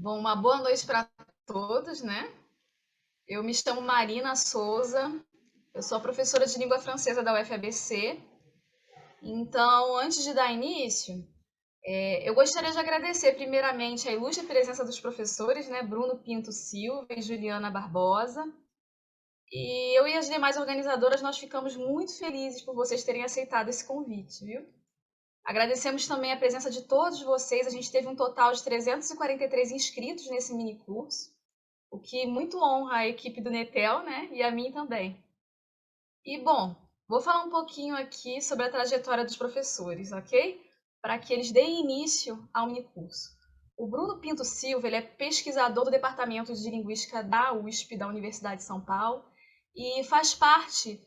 Bom, uma boa noite para todos, né? Eu me chamo Marina Souza, eu sou a professora de língua francesa da UFABC. Então, antes de dar início, eu gostaria de agradecer primeiramente a ilustre presença dos professores, né? Bruno Pinto Silva e Juliana Barbosa. E eu e as demais organizadoras, nós ficamos muito felizes por vocês terem aceitado esse convite, viu? Agradecemos também a presença de todos vocês. A gente teve um total de 343 inscritos nesse mini curso, o que muito honra a equipe do Netel, né? E a mim também. E, bom, vou falar um pouquinho aqui sobre a trajetória dos professores, ok? Para que eles deem início ao minicurso. O Bruno Pinto Silva, ele é pesquisador do Departamento de Linguística da USP, da Universidade de São Paulo, e faz parte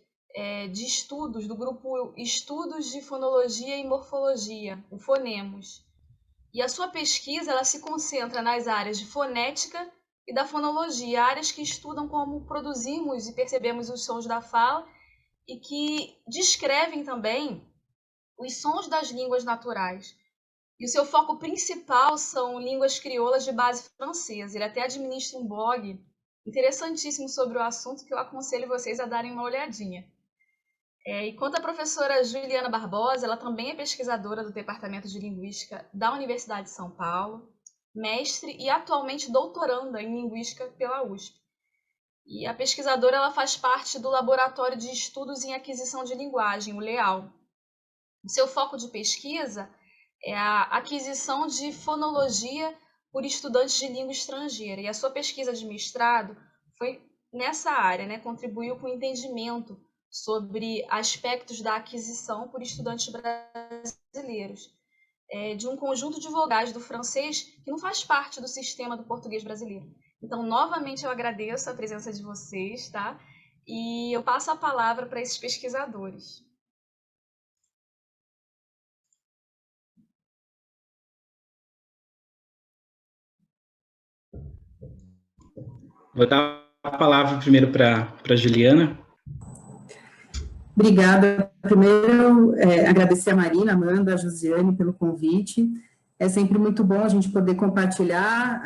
de estudos do grupo Estudos de Fonologia e Morfologia, o Fonemos. E a sua pesquisa ela se concentra nas áreas de fonética e da fonologia, áreas que estudam como produzimos e percebemos os sons da fala e que descrevem também os sons das línguas naturais. E o seu foco principal são línguas crioulas de base francesa. Ele até administra um blog interessantíssimo sobre o assunto que eu aconselho vocês a darem uma olhadinha. E quanto à professora Juliana Barbosa, ela também é pesquisadora do Departamento de Linguística da Universidade de São Paulo, mestre e atualmente doutoranda em Linguística pela USP. E a pesquisadora ela faz parte do Laboratório de Estudos em Aquisição de Linguagem, o LEAL. O seu foco de pesquisa é a aquisição de fonologia por estudantes de língua estrangeira. E a sua pesquisa de mestrado foi nessa área, né? Contribuiu com o entendimento sobre aspectos da aquisição por estudantes brasileiros, de um conjunto de vogais do francês que não faz parte do sistema do português brasileiro. Então, novamente, eu agradeço a presença de vocês, tá? E eu passo a palavra para esses pesquisadores. Vou dar a palavra primeiro para a Juliana. Obrigada. Primeiro, agradecer a Marina, a Amanda, a Josiane pelo convite. É sempre muito bom a gente poder compartilhar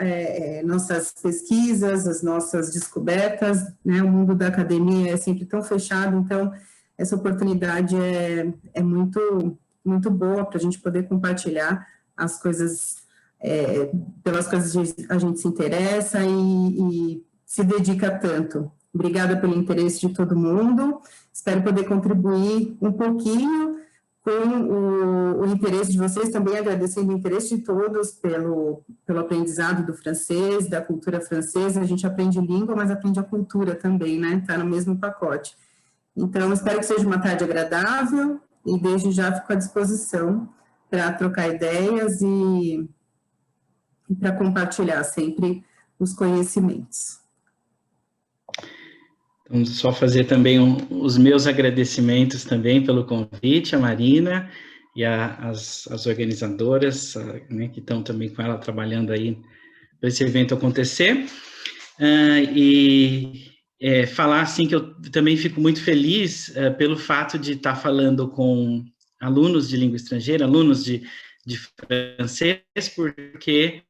nossas pesquisas, as nossas descobertas, né? O mundo da academia é sempre tão fechado, então essa oportunidade é muito, muito boa para a gente poder compartilhar as coisas, pelas coisas que a gente se interessa e se dedica tanto. Obrigada pelo interesse de todo mundo. Espero poder contribuir um pouquinho com o interesse de vocês, também agradecendo o interesse de todos pelo aprendizado do francês, da cultura francesa. A gente aprende língua, mas aprende a cultura também, né? Está no mesmo pacote. Então, espero que seja uma tarde agradável e desde já fico à disposição para trocar ideias e para compartilhar sempre os conhecimentos. Então, só fazer também os meus agradecimentos também pelo convite, a Marina e as organizadoras, né, que estão também com ela trabalhando aí para esse evento acontecer. Falar assim que eu também fico muito feliz pelo fato de estar falando com alunos de língua estrangeira, alunos de francês, porque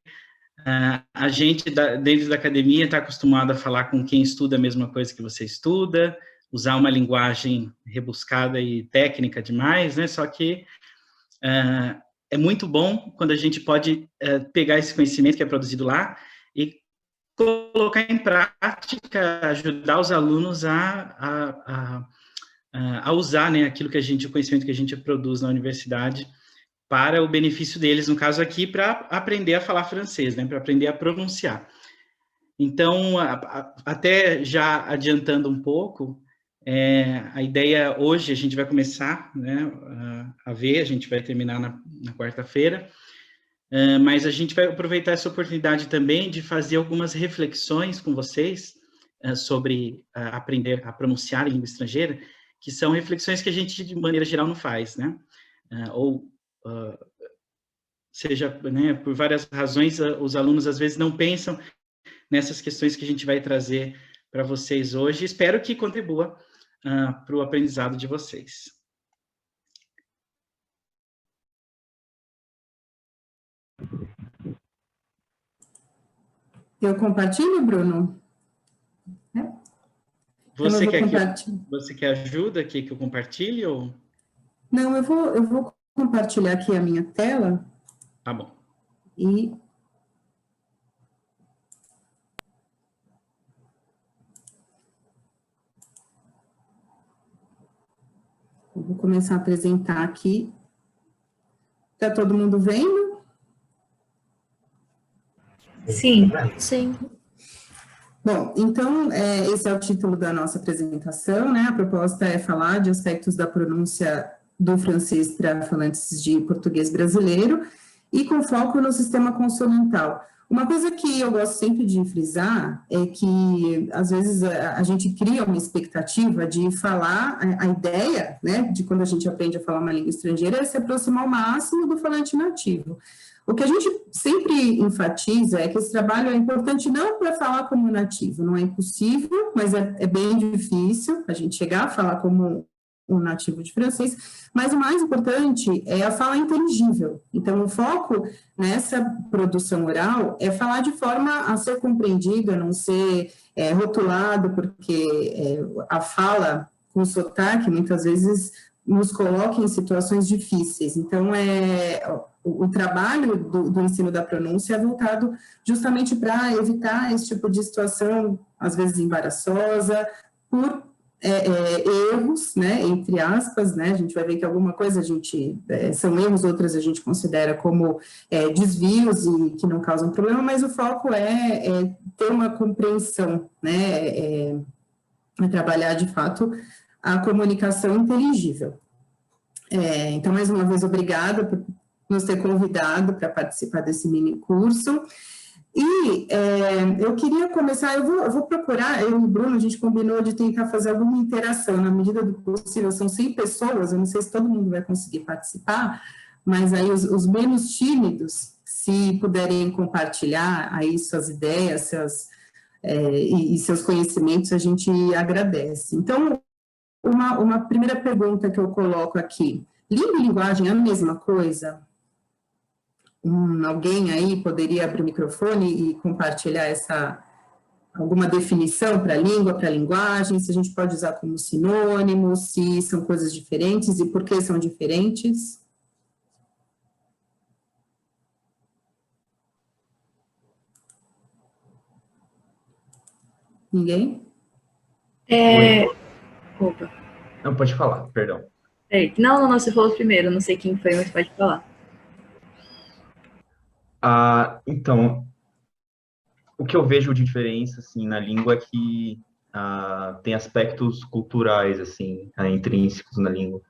a gente, dentro da academia, está acostumado a falar com quem estuda a mesma coisa que você estuda, usar uma linguagem rebuscada e técnica demais, né? Só que é muito bom quando a gente pode pegar esse conhecimento que é produzido lá e colocar em prática, ajudar os alunos a usar, né, o conhecimento que a gente produz na universidade para o benefício deles, no caso aqui, para aprender a falar francês, né, para aprender a pronunciar. Então, até já adiantando um pouco, a ideia hoje, a gente vai começar, né, a ver, a gente vai terminar na quarta-feira, mas a gente vai aproveitar essa oportunidade também de fazer algumas reflexões com vocês sobre aprender a pronunciar em língua estrangeira, que são reflexões que a gente, de maneira geral, não faz, né? Seja, né, por várias razões, os alunos às vezes não pensam nessas questões que a gente vai trazer para vocês hoje. Espero que contribua para o aprendizado de vocês. Eu compartilho, Bruno? Você quer ajuda aqui que eu compartilhe ou... Não, eu vou compartilhar aqui a minha tela. Tá bom. E eu vou começar a apresentar aqui. Está todo mundo vendo? Sim. Sim. Bom, então, esse é o título da nossa apresentação, né? A proposta é falar de aspectos da pronúncia do francês para falantes de português brasileiro e com foco no sistema consonantal. Uma coisa que eu gosto sempre de frisar é que, às vezes, a gente cria uma expectativa de falar, a ideia, né, de quando a gente aprende a falar uma língua estrangeira é se aproximar ao máximo do falante nativo. O que a gente sempre enfatiza é que esse trabalho é importante não para falar como nativo, não é impossível, mas é bem difícil a gente chegar a falar como um nativo de francês, mas o mais importante é a fala inteligível. Então, o foco nessa produção oral é falar de forma a ser compreendida, não ser rotulado, porque a fala com sotaque, muitas vezes, nos coloca em situações difíceis. Então, o trabalho do ensino da pronúncia é voltado justamente para evitar esse tipo de situação, às vezes embaraçosa, por erros, né, entre aspas, né, a gente vai ver que alguma coisa são erros, outras a gente considera como desvios e que não causam problema, mas o foco é ter uma compreensão, né, trabalhar de fato a comunicação inteligível. Então, mais uma vez, obrigada por nos ter convidado para participar desse mini curso. E eu queria começar, eu vou procurar, eu e o Bruno, a gente combinou de tentar fazer alguma interação, na medida do possível, são 100 pessoas, eu não sei se todo mundo vai conseguir participar, mas aí os menos tímidos, se puderem compartilhar aí suas ideias, e seus conhecimentos, a gente agradece. Então, uma primeira pergunta que eu coloco aqui, língua e linguagem é a mesma coisa? Alguém aí poderia abrir o microfone e compartilhar alguma definição para língua, para linguagem, se a gente pode usar como sinônimo, se são coisas diferentes e por que são diferentes? Ninguém? Opa. Não, pode falar, perdão. Não, você falou primeiro, não sei quem foi, mas pode falar. Então, o que eu vejo de diferença, assim, na língua é que tem aspectos culturais, assim, intrínsecos na língua.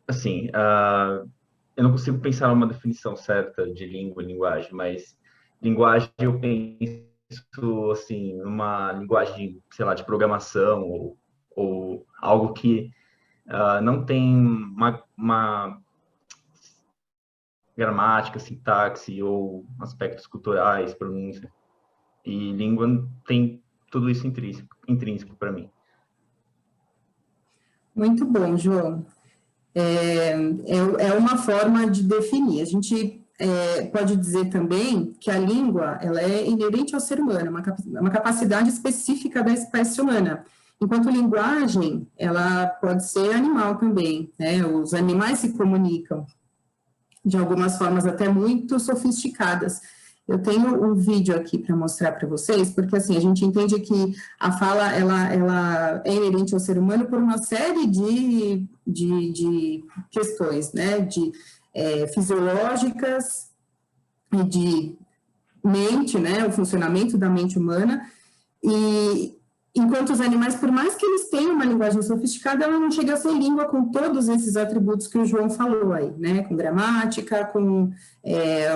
Assim, eu não consigo pensar numa definição certa de língua e linguagem, mas linguagem eu penso, assim, numa linguagem, sei lá, de programação ou algo que não tem uma gramática, sintaxe ou aspectos culturais, pronúncia. E língua tem tudo isso intrínseco para mim. Muito bom, João. É uma forma de definir. A gente pode dizer também que a língua ela é inerente ao ser humano, uma capacidade específica da espécie humana. Enquanto linguagem, ela pode ser animal também, né? Os animais se comunicam de algumas formas até muito sofisticadas. Eu tenho um vídeo aqui para mostrar para vocês, porque assim, a gente entende que a fala, ela é inerente ao ser humano por uma série de questões, né, fisiológicas e de mente, né, o funcionamento da mente humana, e enquanto os animais, por mais que eles tenham uma linguagem sofisticada, ela não chega a ser língua com todos esses atributos que o João falou aí, né? Com gramática, com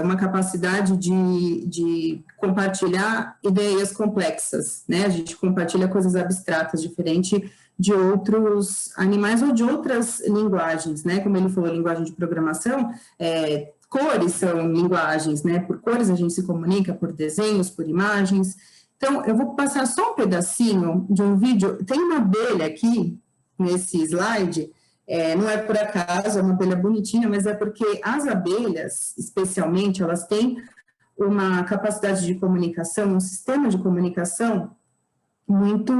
uma capacidade de compartilhar ideias complexas, né? A gente compartilha coisas abstratas, diferente de outros animais ou de outras linguagens, né? Como ele falou, linguagem de programação, cores são linguagens, né? Por cores a gente se comunica, por desenhos, por imagens. Então, eu vou passar só um pedacinho de um vídeo. Tem uma abelha aqui, nesse slide, Não é por acaso, é uma abelha bonitinha, mas é porque as abelhas, especialmente, elas têm uma capacidade de comunicação, um sistema de comunicação muito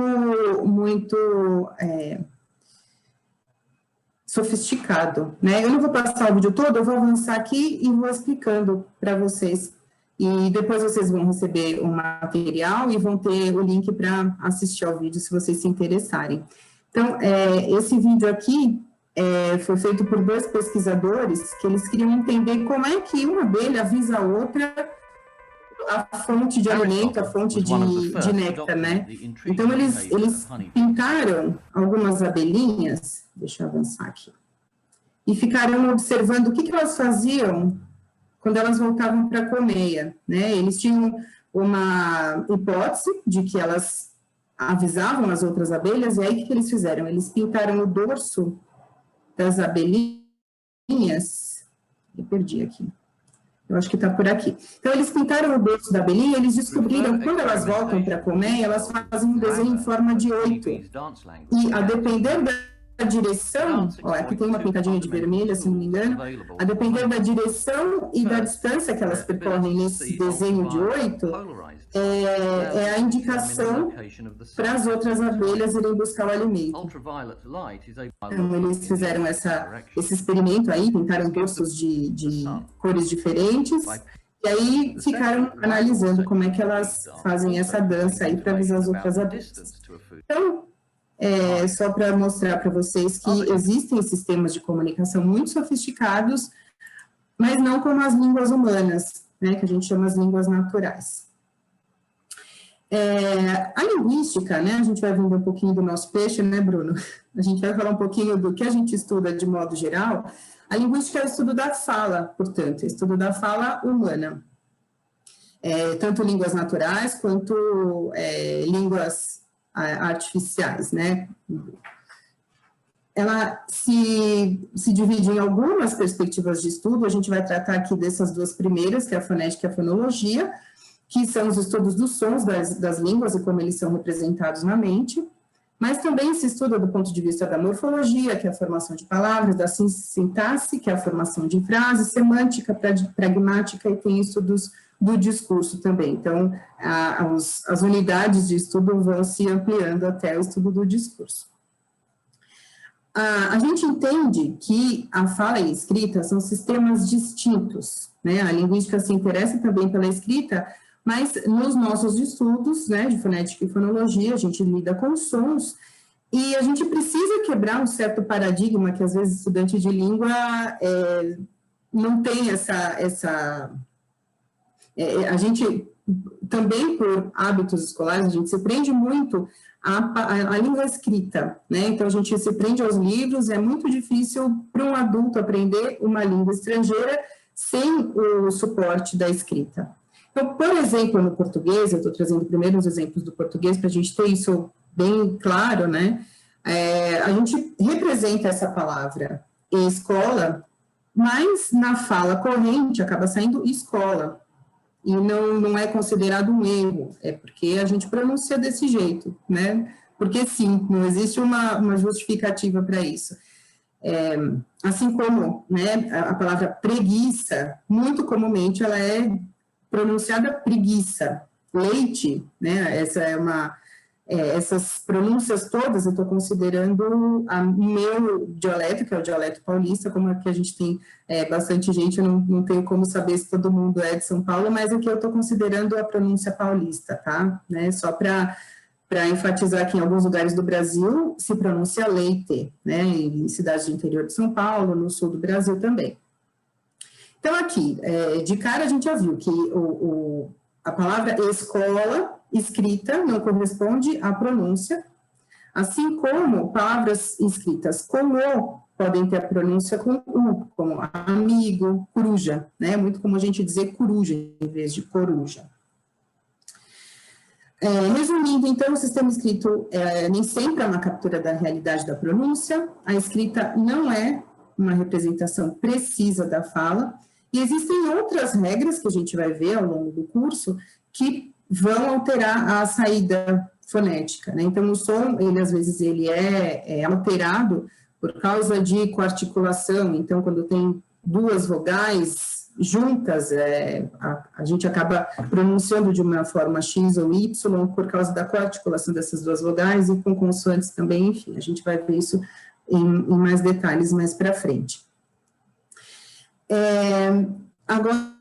sofisticado, né? Eu não vou passar o vídeo todo, eu vou avançar aqui e vou explicando para vocês. E depois vocês vão receber o material e vão ter o link para assistir ao vídeo, se vocês se interessarem. Então, esse vídeo aqui foi feito por 2 pesquisadores que eles queriam entender como é que uma abelha avisa a outra a fonte de alimento, a fonte de néctar, né? Então, eles pintaram algumas abelhinhas, deixa eu avançar aqui, e ficaram observando o que elas faziam quando elas voltavam para a colmeia, né? Eles tinham uma hipótese de que elas avisavam as outras abelhas, e aí o que eles fizeram? Eles pintaram o dorso das abelhinhas, eu perdi aqui, eu acho que está por aqui. Então, eles pintaram o dorso da abelhinha, eles descobriram que quando elas voltam para a colmeia, elas fazem um desenho em forma de 8. E, a depender da direção, aqui tem uma pintadinha de vermelha, se não me engano, a depender da direção e da distância que elas percorrem nesse desenho de 8, é a indicação para as outras abelhas irem buscar o alimento. Então, eles fizeram esse experimento aí, pintaram dorsos de cores diferentes, e aí ficaram analisando como é que elas fazem essa dança aí para avisar as outras abelhas. Então, só para mostrar para vocês que existem sistemas de comunicação muito sofisticados, mas não como as línguas humanas, né, que a gente chama as línguas naturais. A linguística, né, a gente vai vendo um pouquinho do nosso peixe, né, Bruno? A gente vai falar um pouquinho do que a gente estuda de modo geral. A linguística é o estudo da fala, portanto, é o estudo da fala humana. Tanto línguas naturais quanto línguas artificiais, né? Ela se divide em algumas perspectivas de estudo, a gente vai tratar aqui dessas 2 primeiras, que é a fonética e a fonologia, que são os estudos dos sons das línguas e como eles são representados na mente, mas também se estuda do ponto de vista da morfologia, que é a formação de palavras, da sintaxe, que é a formação de frases, semântica, pragmática, e tem estudos do discurso também. Então, as unidades de estudo vão se ampliando até o estudo do discurso. A gente entende que a fala e a escrita são sistemas distintos, né? A linguística se interessa também pela escrita, mas nos nossos estudos, né, de fonética e fonologia, a gente lida com sons, e a gente precisa quebrar um certo paradigma que, às vezes, estudante de língua não tem a gente, também por hábitos escolares, a gente se prende muito à língua escrita, né? Então, a gente se prende aos livros, é muito difícil para um adulto aprender uma língua estrangeira sem o suporte da escrita. Então, por exemplo, no português, eu estou trazendo primeiro os exemplos do português para a gente ter isso bem claro, né? A gente representa essa palavra escola, mas na fala corrente acaba saindo escola, e não é considerado um erro, é porque a gente pronuncia desse jeito, né? Porque sim, não existe uma justificativa para isso. Assim como, né, a palavra preguiça, muito comumente ela é pronunciada preguiça. Leite, né, essas pronúncias todas eu estou considerando o meu dialeto, que é o dialeto paulista, como aqui a gente tem bastante gente, eu não tenho como saber se todo mundo é de São Paulo, mas aqui eu estou considerando a pronúncia paulista, tá? Né, só para enfatizar que em alguns lugares do Brasil se pronuncia leite, né, em cidades do interior de São Paulo, no sul do Brasil também. Então, aqui, de cara a gente já viu que a palavra escola, escrita, não corresponde à pronúncia, assim como palavras escritas com o podem ter a pronúncia com u, como amigo, coruja, né? É muito comum a gente dizer coruja em vez de coruja. Resumindo, então, o sistema escrito nem sempre é uma captura da realidade da pronúncia, a escrita não é uma representação precisa da fala, e existem outras regras que a gente vai ver ao longo do curso que vão alterar a saída fonética, né? Então, o som, às vezes, ele é alterado por causa de coarticulação. Então, quando tem duas vogais juntas, a gente acaba pronunciando de uma forma X ou Y por causa da coarticulação dessas duas vogais, e com consoantes também, enfim, a gente vai ver isso em mais detalhes mais para frente. Agora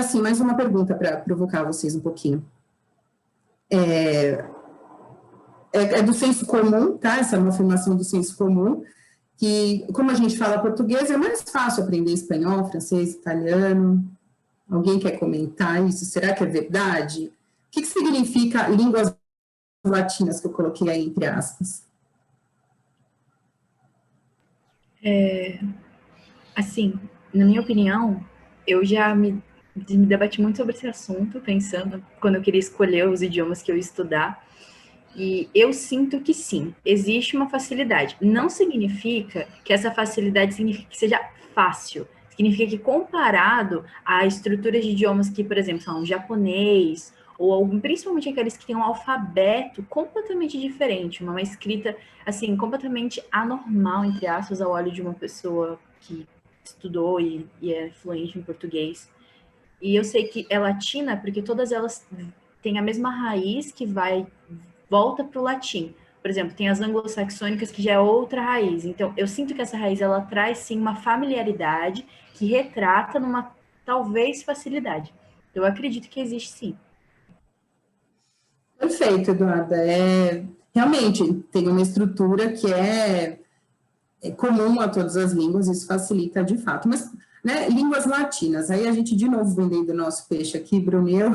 sim, mais uma pergunta para provocar vocês um pouquinho. É do senso comum, tá? Essa é uma afirmação do senso comum, que, como a gente fala português, é mais fácil aprender espanhol, francês, italiano. Alguém quer comentar isso? Será que é verdade? O que significa línguas latinas, que eu coloquei aí entre aspas? Assim, na minha opinião, eu já me debati muito sobre esse assunto, pensando, quando eu queria escolher os idiomas que eu ia estudar, e eu sinto que sim, existe uma facilidade. Não significa que essa facilidade significa que seja fácil. Significa que, comparado a estruturas de idiomas que, por exemplo, são japonês, ou principalmente aqueles que têm um alfabeto completamente diferente, uma escrita, assim, completamente anormal, entre aspas, ao olho de uma pessoa que estudou e é fluente em português. E eu sei que é latina porque todas elas têm a mesma raiz que volta para o latim. Por exemplo, tem as anglo-saxônicas, que já é outra raiz. Então, eu sinto que essa raiz, ela traz, sim, uma familiaridade que retrata numa, talvez, facilidade. Eu acredito que existe, sim. Perfeito, Eduarda. Realmente, tem uma estrutura que é comum a todas as línguas, isso facilita de fato. Mas, né, línguas latinas, aí a gente, de novo, vendendo o nosso peixe aqui, Brunel,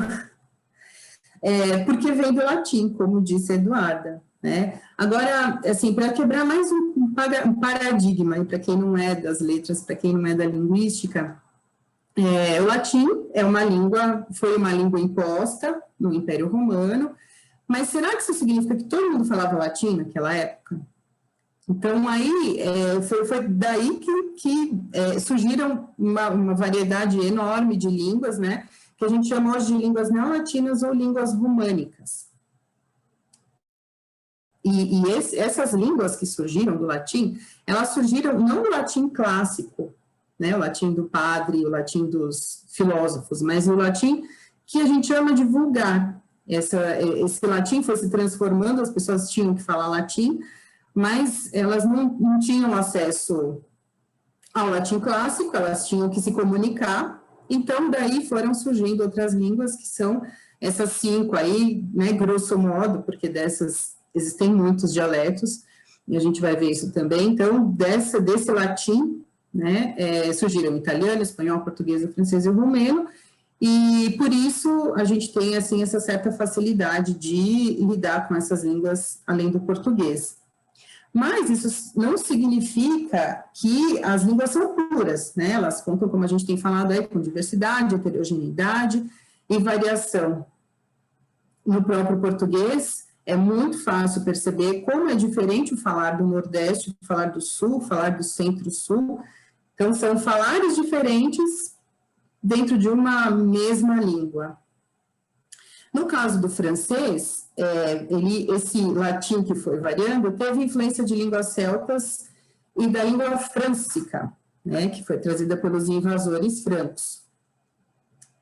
porque vem do latim, como disse a Eduarda, né? Agora, assim, para quebrar mais um paradigma, e para quem não é das letras, para quem não é da linguística, o latim foi uma língua imposta no Império Romano, mas será que isso significa que todo mundo falava latim naquela época? Então, aí, foi daí que surgiram uma variedade enorme de línguas, né, que a gente chama hoje de línguas neolatinas ou línguas românicas. E essas línguas que surgiram do latim, elas surgiram não do latim clássico, né, o latim do padre, o latim dos filósofos, mas o latim que a gente chama de vulgar. Esse latim foi se transformando, as pessoas tinham que falar latim, mas elas não tinham acesso ao latim clássico, elas tinham que se comunicar, então daí foram surgindo outras línguas, que são essas 5 aí, né, grosso modo, porque dessas existem muitos dialetos, e a gente vai ver isso também. Então, desse latim, né, surgiram italiano, espanhol, português, francês e romeno, e por isso a gente tem, assim, essa certa facilidade de lidar com essas línguas além do português. Mas isso não significa que as línguas são puras, né? Elas contam, como a gente tem falado aí, com diversidade, heterogeneidade e variação. No próprio português, é muito fácil perceber como é diferente o falar do Nordeste, o falar do Sul, o falar do Centro-Sul. Então, são falares diferentes dentro de uma mesma língua. No caso do francês, esse latim que foi variando teve influência de línguas celtas e da língua frâncica, né, que foi trazida pelos invasores francos.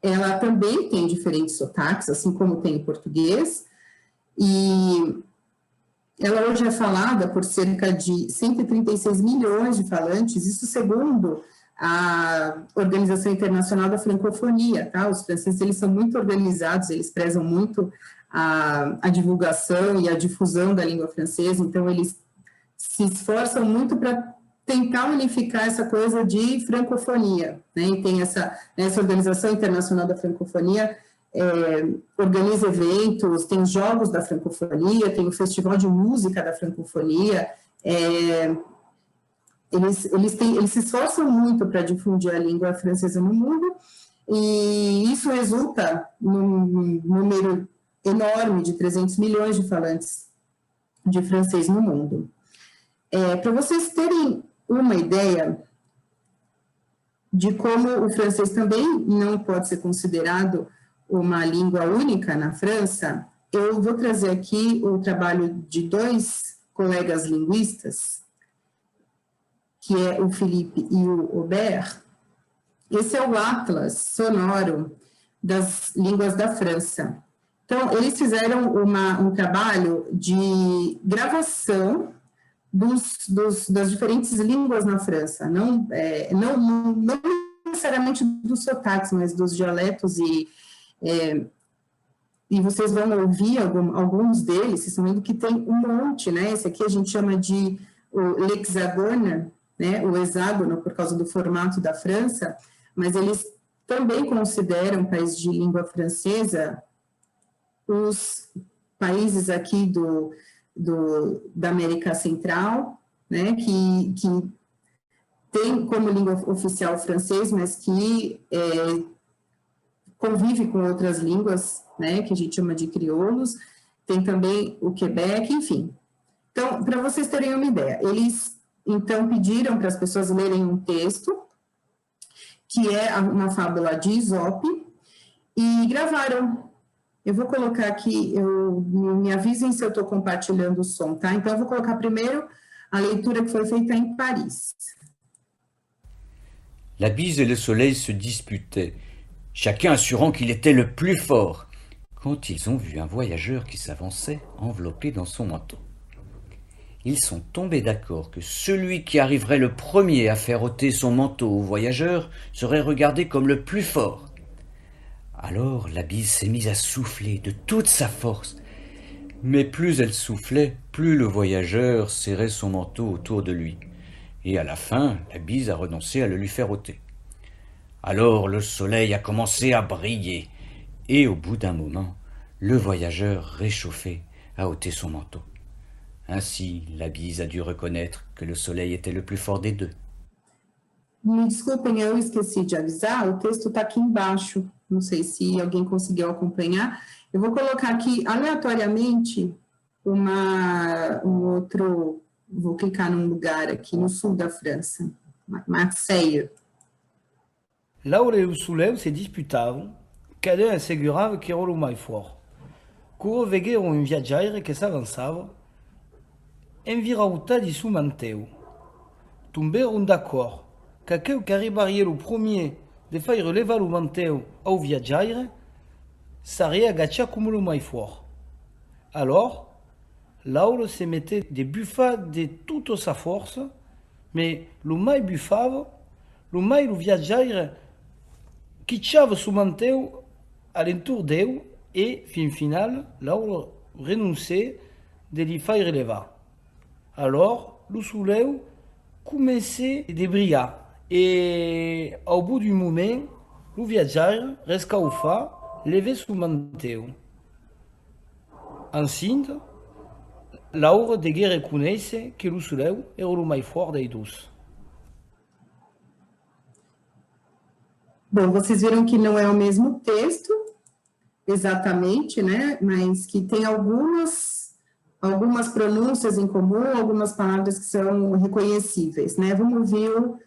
Ela também tem diferentes sotaques, assim como tem em português, e ela hoje é falada por cerca de 136 milhões de falantes, isso segundo a Organização Internacional da Francofonia, tá? Os franceses, eles são muito organizados, eles prezam muito a divulgação e a difusão da língua francesa, então eles se esforçam muito para tentar unificar essa coisa de francofonia, né? E tem essa Organização Internacional da Francofonia, organiza eventos, tem os Jogos da Francofonia, tem o Festival de Música da Francofonia, eles se esforçam muito para difundir a língua francesa no mundo, e isso resulta num número enorme de 300 milhões de falantes de francês no mundo. Para vocês terem uma ideia de como o francês também não pode ser considerado uma língua única na França, eu vou trazer aqui o trabalho de 2 colegas linguistas, que é o Philippe e o Aubert, esse é o Atlas sonoro das línguas da França. Então, eles fizeram um trabalho de gravação das diferentes línguas na França, não necessariamente dos sotaques, mas dos dialetos, e vocês vão ouvir alguns deles, vocês estão vendo que tem um monte, né? Esse aqui a gente chama de l'hexagone, né? O hexágono, por causa do formato da França, mas eles também consideram país de língua francesa os países aqui da América Central, né, que tem como língua oficial o francês, mas que convive com outras línguas, né, que a gente chama de crioulos, tem também o Quebec, enfim. Então, para vocês terem uma ideia, eles, então, pediram para as pessoas lerem um texto, que é uma fábula de Esope, e gravaram. Eu vou colocar aqui, me avisem se eu estou compartilhando o som, tá? Então, eu vou colocar primeiro a leitura que foi feita em Paris. La bise et le soleil se disputaient, chacun assurant qu'il était le plus fort, quand ils ont vu un voyageur qui s'avançait enveloppé dans son manteau. Ils sont tombés d'accord que celui qui arriverait le premier à faire ôter son manteau au voyageur serait regardé comme le plus fort. Alors la bise s'est mise à souffler de toute sa force, mais plus elle soufflait, plus le voyageur serrait son manteau autour de lui, et à la fin, la bise a renoncé à le lui faire ôter. Alors le soleil a commencé à briller, et au bout d'un moment, le voyageur réchauffé a ôté son manteau. Ainsi, la bise a dû reconnaître que le soleil était le plus fort des deux. Me desculpem, eu esqueci de avisar, o texto está aqui embaixo, não sei se alguém conseguiu acompanhar. Eu vou colocar aqui, aleatoriamente, vou clicar num lugar aqui no sul da França, Marseille. Là où les soulèvent se disputavam, cada assegurava que era o mais forte. Quando vegueram um viajeiro que s'avançava, envirauta de seu manteu. Tomberam d'accord qu'aquele que arribaria o premier de faire levar o manteu ao viajeiro seria agachar como o mais fort. Alors, Lauro se mettait de buffar de toute sa force, mais le mais buffava, le mais o viajeiro quichava seu manteu alentour d'eu e, fin final, Lauro renonçait de lhe faire levar. Alors, le soleil commençait de briller et, au bout du moment, le viajeiro rescaufa, levait son manteu. Ainsi, Lauro degué reconnaisse que le soleil era o mais fort des deux. Bom, vocês viram que não é o mesmo texto, exatamente, né? Mas que tem algumas pronúncias em comum, algumas palavras que são reconhecíveis, né? Vamos ouvir o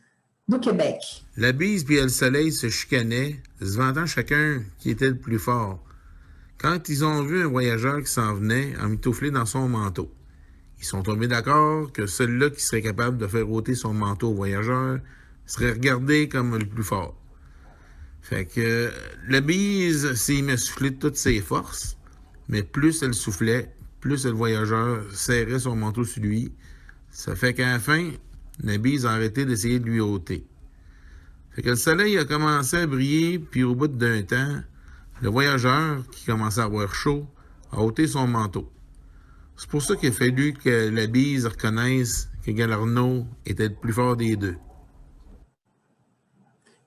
do Québec. La bise puis le soleil se chicanaient, se vantant chacun qui était le plus fort. Quand ils ont vu un voyageur qui s'en venait emmitouflé dans son manteau, ils sont tombés d'accord que celui-là qui serait capable de faire ôter son manteau au voyageur serait regardé comme le plus fort. Fait que la bise s'est mise à souffler de toutes ses forces, mais plus elle soufflait, plus le voyageur serrait son manteau sur lui. Ça fait qu'à la fin, la bise a arrêté d'essayer de lui ôter. Fait que le soleil a commencé à briller, puis au bout d'un temps, le voyageur, qui commençait à avoir chaud, a ôté son manteau. C'est pour ça qu'il a fallu que la bise reconnaisse que Galarno était le plus fort des deux.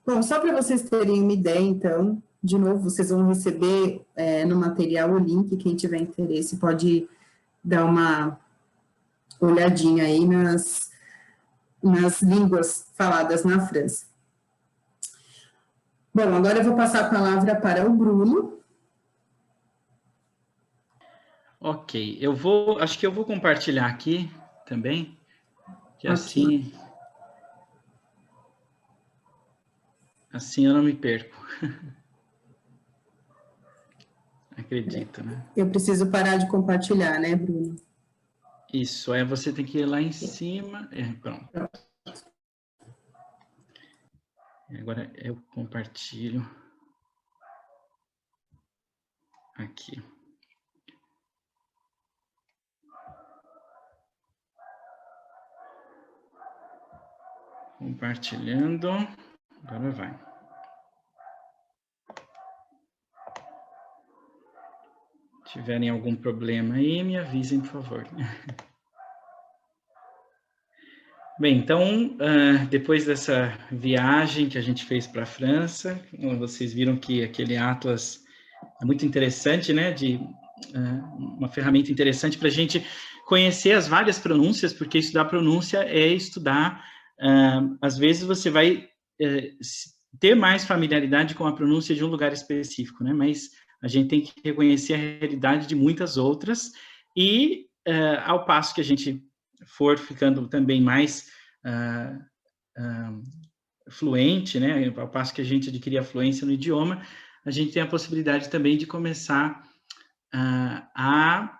Bom, só para vocês terem uma ideia, então, de novo, vocês vão receber no material o link, quem tiver interesse pode dar uma olhadinha aí nas línguas faladas na França. Bom, agora eu vou passar a palavra para o Bruno. Ok, acho que eu vou compartilhar aqui também, que Ok. assim eu não me perco. Acredito, né? Eu preciso parar de compartilhar, né, Bruno? Isso, você tem que ir lá em cima. Pronto. Agora eu compartilho aqui. Compartilhando. Agora vai. Se tiverem algum problema aí, me avisem, por favor. Bem, então, depois dessa viagem que a gente fez para a França, vocês viram que aquele atlas é muito interessante, né? Uma ferramenta interessante para a gente conhecer as várias pronúncias, porque estudar pronúncia é estudar. Às vezes você vai ter mais familiaridade com a pronúncia de um lugar específico, né? Mas a gente tem que reconhecer a realidade de muitas outras, e ao passo que a gente for ficando também mais fluente, né? Ao passo que a gente adquirir a fluência no idioma, a gente tem a possibilidade também de começar a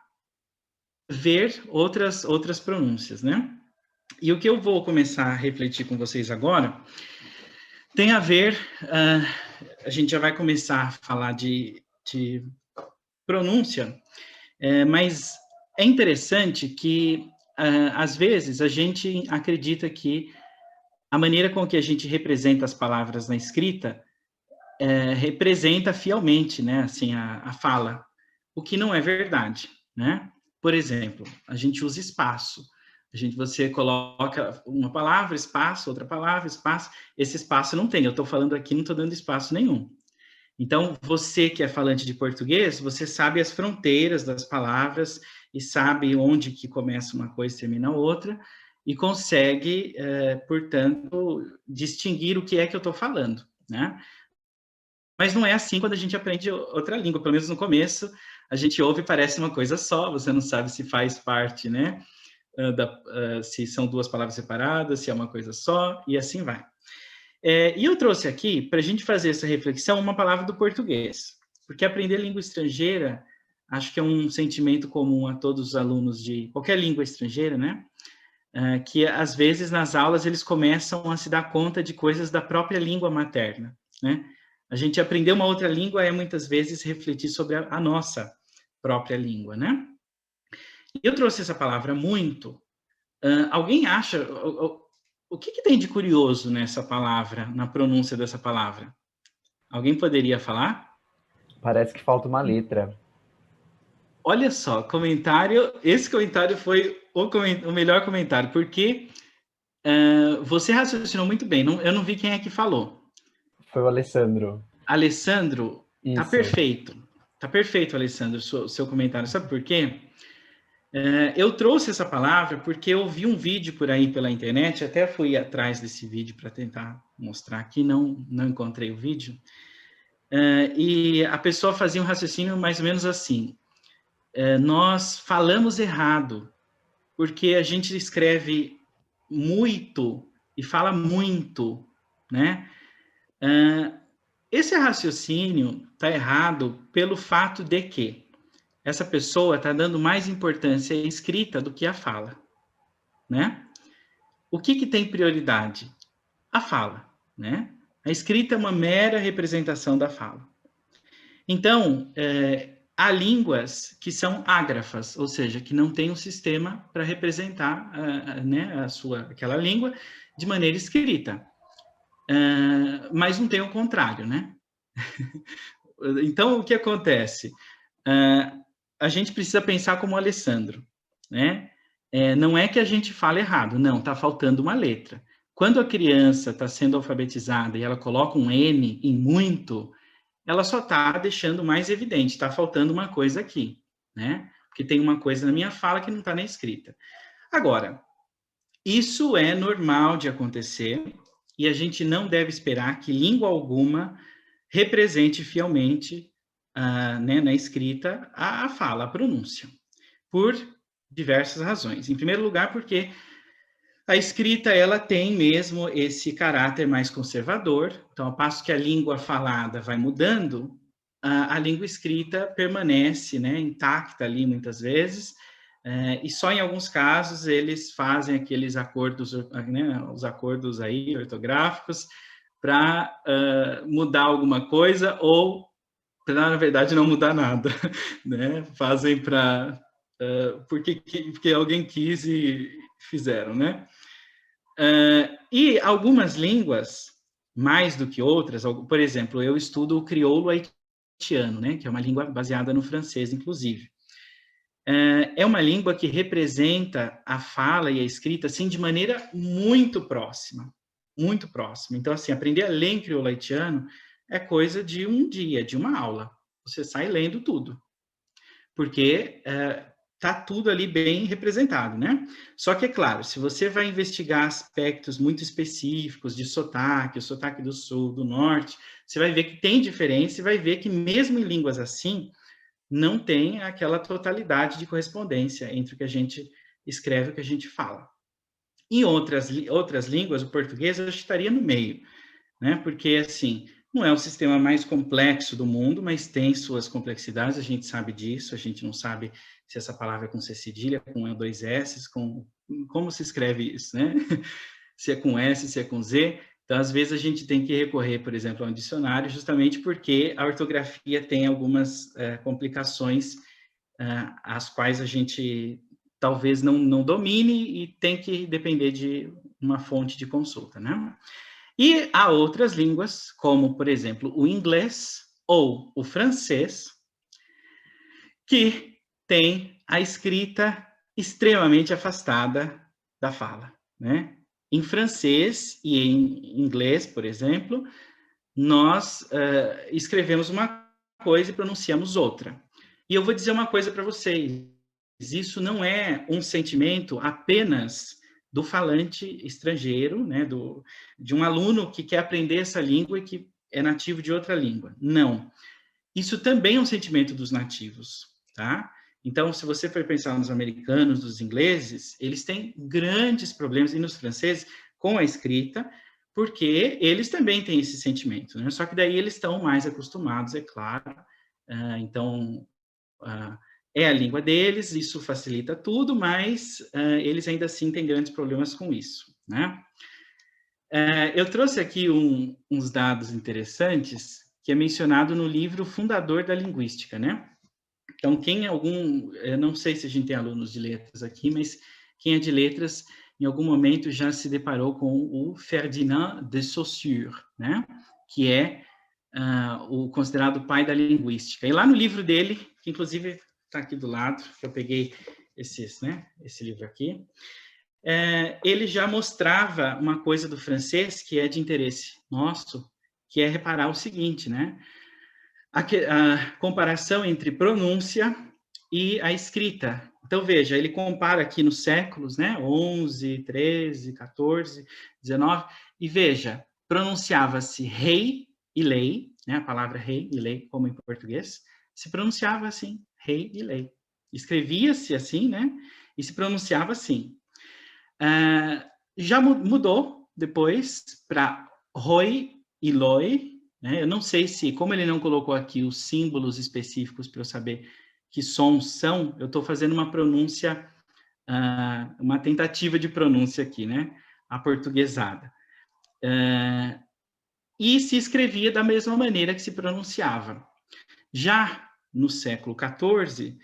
ver outras pronúncias, né? E o que eu vou começar a refletir com vocês agora tem a ver, a gente já vai começar a falar de pronúncia, mas é interessante que, às vezes, a gente acredita que a maneira com que a gente representa as palavras na escrita representa fielmente, né, assim, a fala, o que não é verdade, né? Por exemplo, a gente usa espaço. Você coloca uma palavra, espaço, outra palavra, espaço. Esse espaço não tem. Eu estou falando aqui, não estou dando espaço nenhum. Então, você que é falante de português, você sabe as fronteiras das palavras e sabe onde que começa uma coisa e termina a outra, e consegue, portanto, distinguir o que é que eu estou falando, né? Mas não é assim quando a gente aprende outra língua, pelo menos no começo, a gente ouve e parece uma coisa só, você não sabe se faz parte, né? Se são duas palavras separadas, se é uma coisa só, e assim vai. E eu trouxe aqui, para a gente fazer essa reflexão, uma palavra do português, porque aprender língua estrangeira, acho que é um sentimento comum a todos os alunos de qualquer língua estrangeira, né? Que às vezes nas aulas eles começam a se dar conta de coisas da própria língua materna, né? A gente aprender uma outra língua é muitas vezes refletir sobre a nossa própria língua, né? Eu trouxe essa palavra muito. Alguém acha... O que tem de curioso nessa palavra, na pronúncia dessa palavra? Alguém poderia falar? Parece que falta uma letra. Olha só, esse comentário foi o melhor comentário, porque você raciocinou muito bem, eu não vi quem é que falou. Foi o Alessandro. Alessandro, Isso. Tá perfeito, Alessandro, o seu comentário. Sabe por quê? Eu trouxe essa palavra porque eu vi um vídeo por aí pela internet, até fui atrás desse vídeo para tentar mostrar aqui, não encontrei o vídeo, e a pessoa fazia um raciocínio mais ou menos assim: nós falamos errado, porque a gente escreve muito e fala muito, né? Esse raciocínio está errado pelo fato de que essa pessoa está dando mais importância à escrita do que à fala, né? O que tem prioridade? A fala, né? A escrita é uma mera representação da fala. Então, há línguas que são ágrafas, ou seja, que não tem um sistema para representar né, aquela língua de maneira escrita. Mas não tem o contrário, né? Então, o que acontece? A gente precisa pensar como o Alessandro, né? Não é que a gente fala errado, não, está faltando uma letra. Quando a criança está sendo alfabetizada e ela coloca um N em muito, ela só está deixando mais evidente, está faltando uma coisa aqui, né? Porque tem uma coisa na minha fala que não está na escrita. Agora, isso é normal de acontecer e a gente não deve esperar que língua alguma represente fielmente né, na escrita a fala, a pronúncia, por diversas razões. Em primeiro lugar, porque a escrita ela tem mesmo esse caráter mais conservador, então, ao passo que a língua falada vai mudando, a língua escrita permanece, né, intacta ali muitas vezes, e só em alguns casos eles fazem aqueles acordos, né, os acordos aí ortográficos, para mudar alguma coisa ou para, na verdade, não mudar nada, né? Fazem porque alguém quis e fizeram, né? E algumas línguas, mais do que outras, por exemplo, eu estudo o crioulo haitiano, né? Que é uma língua baseada no francês, inclusive. É uma língua que representa a fala e a escrita, assim, de maneira muito próxima, muito próxima. Então, assim, aprender a ler em crioulo haitiano é coisa de um dia, de uma aula. Você sai lendo tudo, porque tá tudo ali bem representado, né? Só que, é claro, se você vai investigar aspectos muito específicos de sotaque, o sotaque do sul, do norte, você vai ver que tem diferença e vai ver que mesmo em línguas assim, não tem aquela totalidade de correspondência entre o que a gente escreve e o que a gente fala. Em outras línguas, o português eu estaria no meio, né? Porque, assim, não é o sistema mais complexo do mundo, mas tem suas complexidades, a gente sabe disso, a gente não sabe se essa palavra é com C cedilha, com um ou dois S, como se escreve isso, né? Se é com S, se é com Z. Então, às vezes, a gente tem que recorrer, por exemplo, a um dicionário, justamente porque a ortografia tem algumas complicações as quais a gente talvez não domine e tem que depender de uma fonte de consulta, né? E há outras línguas, como, por exemplo, o inglês ou o francês, que tem a escrita extremamente afastada da fala, né? Em francês e em inglês, por exemplo, nós escrevemos uma coisa e pronunciamos outra. E eu vou dizer uma coisa para vocês, isso não é um sentimento apenas do falante estrangeiro, né, de um aluno que quer aprender essa língua e que é nativo de outra língua. Não. Isso também é um sentimento dos nativos, tá? Então, se você for pensar nos americanos, nos ingleses, eles têm grandes problemas, e nos franceses, com a escrita, porque eles também têm esse sentimento, né? Só que daí eles estão mais acostumados, é claro. Então, é a língua deles, isso facilita tudo, mas eles ainda assim têm grandes problemas com isso, né? Eu trouxe aqui uns dados interessantes, que é mencionado no livro Fundador da Linguística, né? Então, eu não sei se a gente tem alunos de letras aqui, mas quem é de letras, em algum momento já se deparou com o Ferdinand de Saussure, né? Que é o considerado pai da linguística. E lá no livro dele, que inclusive está aqui do lado, que eu peguei esse livro aqui, ele já mostrava uma coisa do francês que é de interesse nosso, que é reparar o seguinte, né? A comparação entre pronúncia e a escrita. Então, veja, ele compara aqui nos séculos, né? 11, 13, 14, 19, e veja, pronunciava-se rei e lei, né? A palavra rei e lei, como em português, se pronunciava assim, rei e lei. Escrevia-se assim, né? E se pronunciava assim. Já mudou depois para roi e loi, né? Eu não sei se, como ele não colocou aqui os símbolos específicos para eu saber que sons são, eu estou fazendo uma pronúncia, uma tentativa de pronúncia aqui, né? Aportuguesada. E se escrevia da mesma maneira que se pronunciava. Já no século XIV,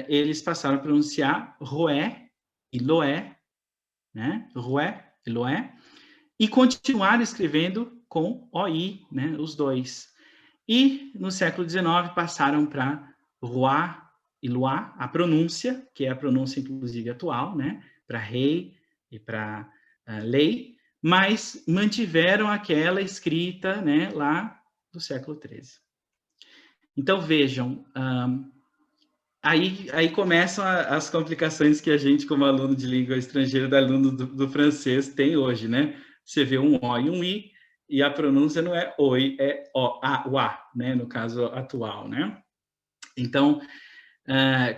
eles passaram a pronunciar roé e loé, né? Roé e loé, e continuaram escrevendo com OI, né? Os dois. E no século XIX passaram para roi e loi, a pronúncia, que é a pronúncia inclusive atual, né? Para rei e para lei, mas mantiveram aquela escrita, né? Lá do século XIII. Então vejam, aí começam as complicações que a gente, como aluno de língua estrangeira, aluno do francês, tem hoje, né? Você vê um O e um I, e a pronúncia não é oi, é o, a, o a, né? No caso atual, né? Então,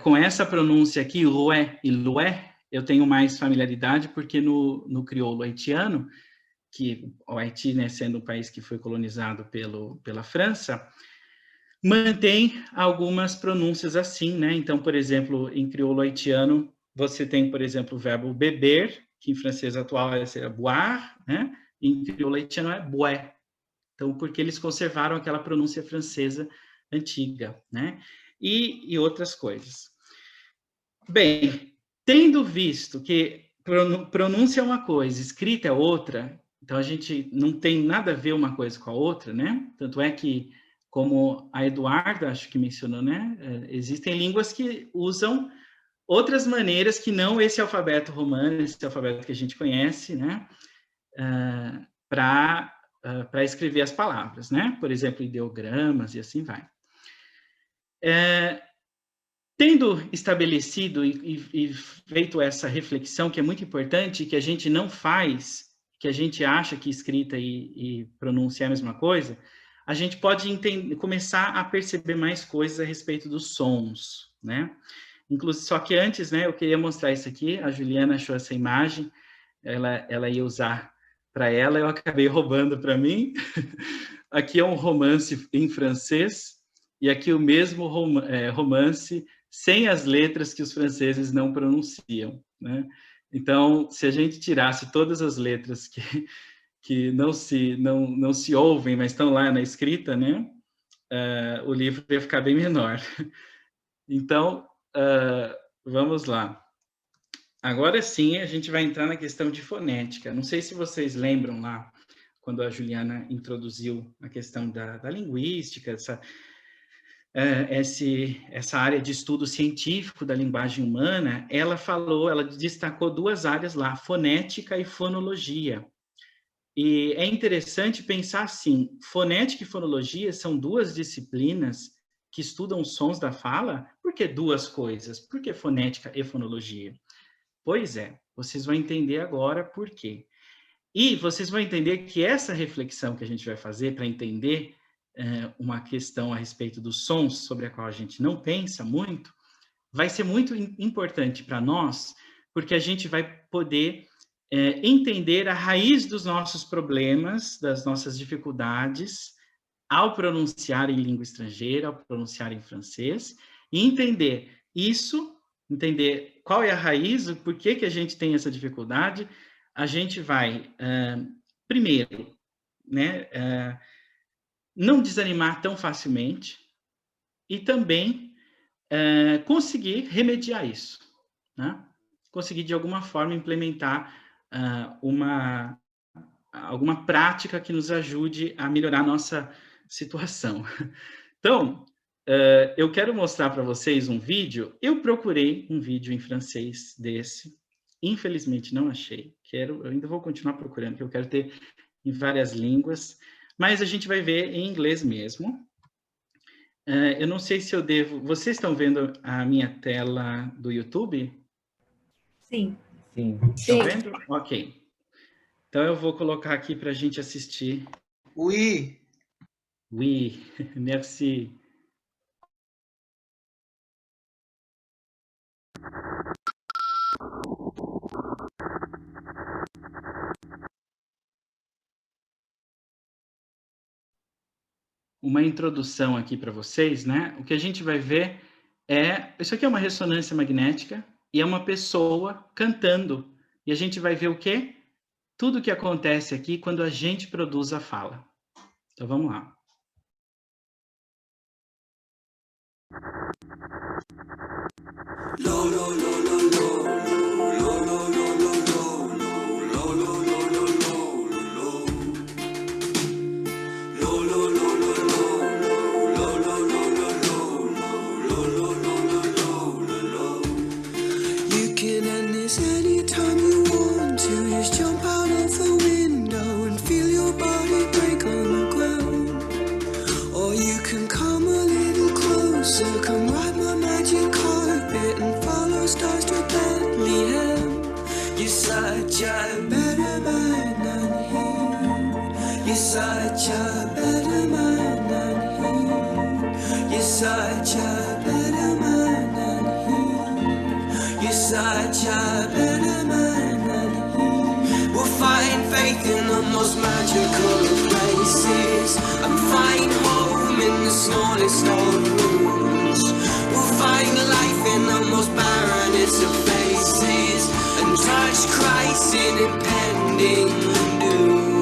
com essa pronúncia aqui, roé e loé, eu tenho mais familiaridade, porque no crioulo haitiano, que o Haiti, né, sendo um país que foi colonizado pela França, mantém algumas pronúncias assim, né? Então, por exemplo, em crioulo haitiano, você tem, por exemplo, o verbo beber, que em francês atual seria boire, né? Em crioulo haitiano é boire, Então, porque eles conservaram aquela pronúncia francesa antiga, né? E outras coisas. Bem, tendo visto que pronúncia é uma coisa, escrita é outra, então a gente não tem nada a ver uma coisa com a outra, né? Tanto é que, como a Eduarda, acho que mencionou, né? Existem línguas que usam outras maneiras que não esse alfabeto romano, esse alfabeto que a gente conhece, né? Para escrever as palavras, né? Por exemplo, ideogramas e assim vai. Tendo estabelecido e feito essa reflexão, que é muito importante, que a gente não faz, que a gente acha que escrita e pronúncia é a mesma coisa, a gente pode começar a perceber mais coisas a respeito dos sons, né? Inclusive, só que antes, né, eu queria mostrar isso aqui, a Juliana achou essa imagem, ela ia usar para ela, eu acabei roubando para mim. Aqui é um romance em francês, e aqui o mesmo romance sem as letras que os franceses não pronunciam, né? Então, se a gente tirasse todas as letras que não se ouvem, mas estão lá na escrita, né? O livro ia ficar bem menor. Então, vamos lá. Agora sim, a gente vai entrar na questão de fonética. Não sei se vocês lembram lá, quando a introduziu a questão da linguística, essa área de estudo científico da linguagem humana, ela destacou duas áreas lá, fonética e fonologia. E é interessante pensar assim, fonética e fonologia são duas disciplinas que estudam os sons da fala. Por que duas coisas? Por que fonética e fonologia? Pois é, vocês vão entender agora por quê. E vocês vão entender que essa reflexão que a gente vai fazer para entender uma questão a respeito dos sons, sobre a qual a gente não pensa muito, vai ser muito importante para nós, porque a gente vai poder entender a raiz dos nossos problemas, das nossas dificuldades, ao pronunciar em língua estrangeira, ao pronunciar em francês, e entender qual é a raiz, o porquê que a gente tem essa dificuldade. A gente vai, primeiro, né, não desanimar tão facilmente e também conseguir remediar isso, né? Conseguir, de alguma forma, implementar alguma prática que nos ajude a melhorar a nossa situação. Então, eu quero mostrar para vocês um vídeo. Eu procurei um vídeo em francês desse. Infelizmente, não achei. Eu ainda vou continuar procurando, porque eu quero ter em várias línguas. Mas a gente vai ver em inglês mesmo. Eu não sei se eu devo... Vocês estão vendo a minha tela do YouTube? Sim. Sim. Estão vendo? Ok. Então, eu vou colocar aqui para a gente assistir. Oui. Oui, merci. Uma introdução aqui para vocês, né? O que a gente vai ver isso aqui é uma ressonância magnética e é uma pessoa cantando. E a gente vai ver o quê? Tudo o que acontece aqui quando a gente produz a fala. Então, vamos lá. You can end this anytime you want to. Just jump out of the window and feel your body break on the ground. Or you can come a little closer, come ride my magic carpet and follow stars to Bethlehem. You're such a better man than he. You're such a better man than he. You're such a better man than he. You're such a better man than he. We'll find faith in the most magical of places and find home in the smallest of rooms. We'll find life in the most barrenest of faces and touch Christ in impending doom.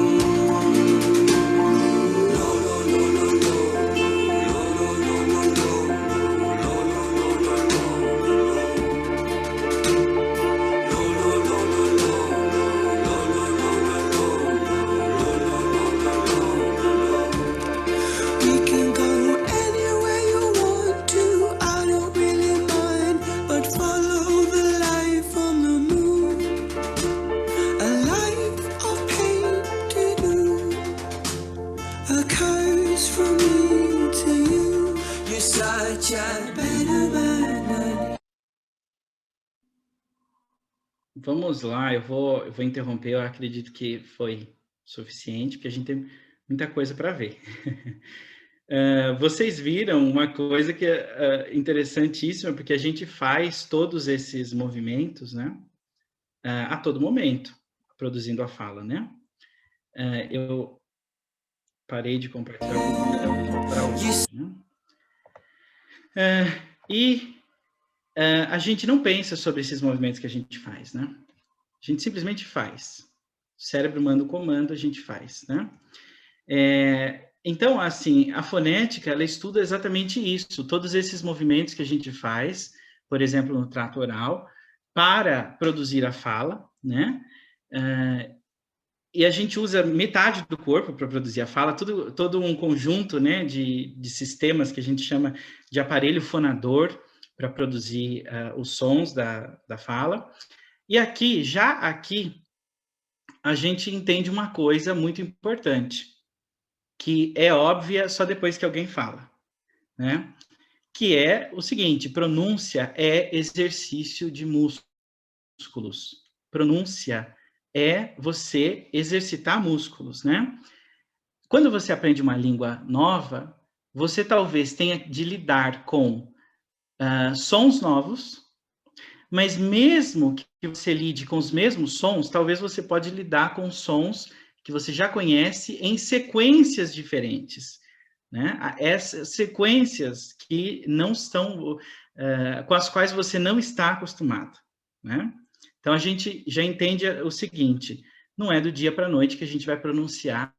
a better man. Vamos lá, eu vou interromper, eu acredito que foi suficiente, porque a gente tem muita coisa para ver. Vocês viram uma coisa que é interessantíssima, porque a gente faz todos esses movimentos, né, a todo momento, produzindo a fala, né? Eu parei de compartilhar para o né? A gente não pensa sobre esses movimentos que a gente faz, né? A gente simplesmente faz. O cérebro manda o comando, a gente faz, né? Então, assim, a fonética, ela estuda exatamente isso, todos esses movimentos que a gente faz, por exemplo, no trato oral, para produzir a fala, né? E a gente usa metade do corpo para produzir a fala, todo um conjunto, né, de sistemas que a gente chama de aparelho fonador para produzir os sons da fala. E aqui, a gente entende uma coisa muito importante, que é óbvia só depois que alguém fala, né? Que é o seguinte: pronúncia é exercício de músculos. Pronúncia é você exercitar músculos, né? Quando você aprende uma língua nova, você talvez tenha de lidar com sons novos, mas mesmo que você lide com os mesmos sons, talvez você pode lidar com sons que você já conhece em sequências diferentes, né? Essas sequências que não estão, com as quais você não está acostumado, né? Então, a gente já entende o seguinte: não é do dia para a noite que a gente vai pronunciar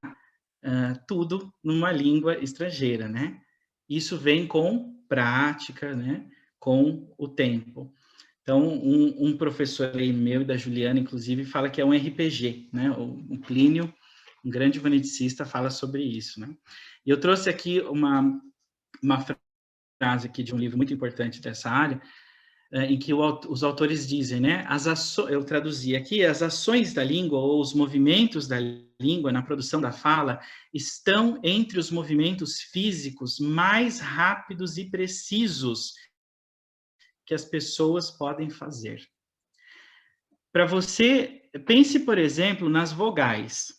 tudo numa língua estrangeira, né? Isso vem com prática, né? Com o tempo. Então, um professor aí meu e da Juliana, inclusive, fala que é um RPG, né? O Plínio, um grande foneticista, fala sobre isso, né? E eu trouxe aqui uma frase aqui de um livro muito importante dessa área, em que os autores dizem, né? Eu traduzi aqui: as ações da língua ou os movimentos da língua na produção da fala estão entre os movimentos físicos mais rápidos e precisos que as pessoas podem fazer. Para você, pense, por exemplo, nas vogais.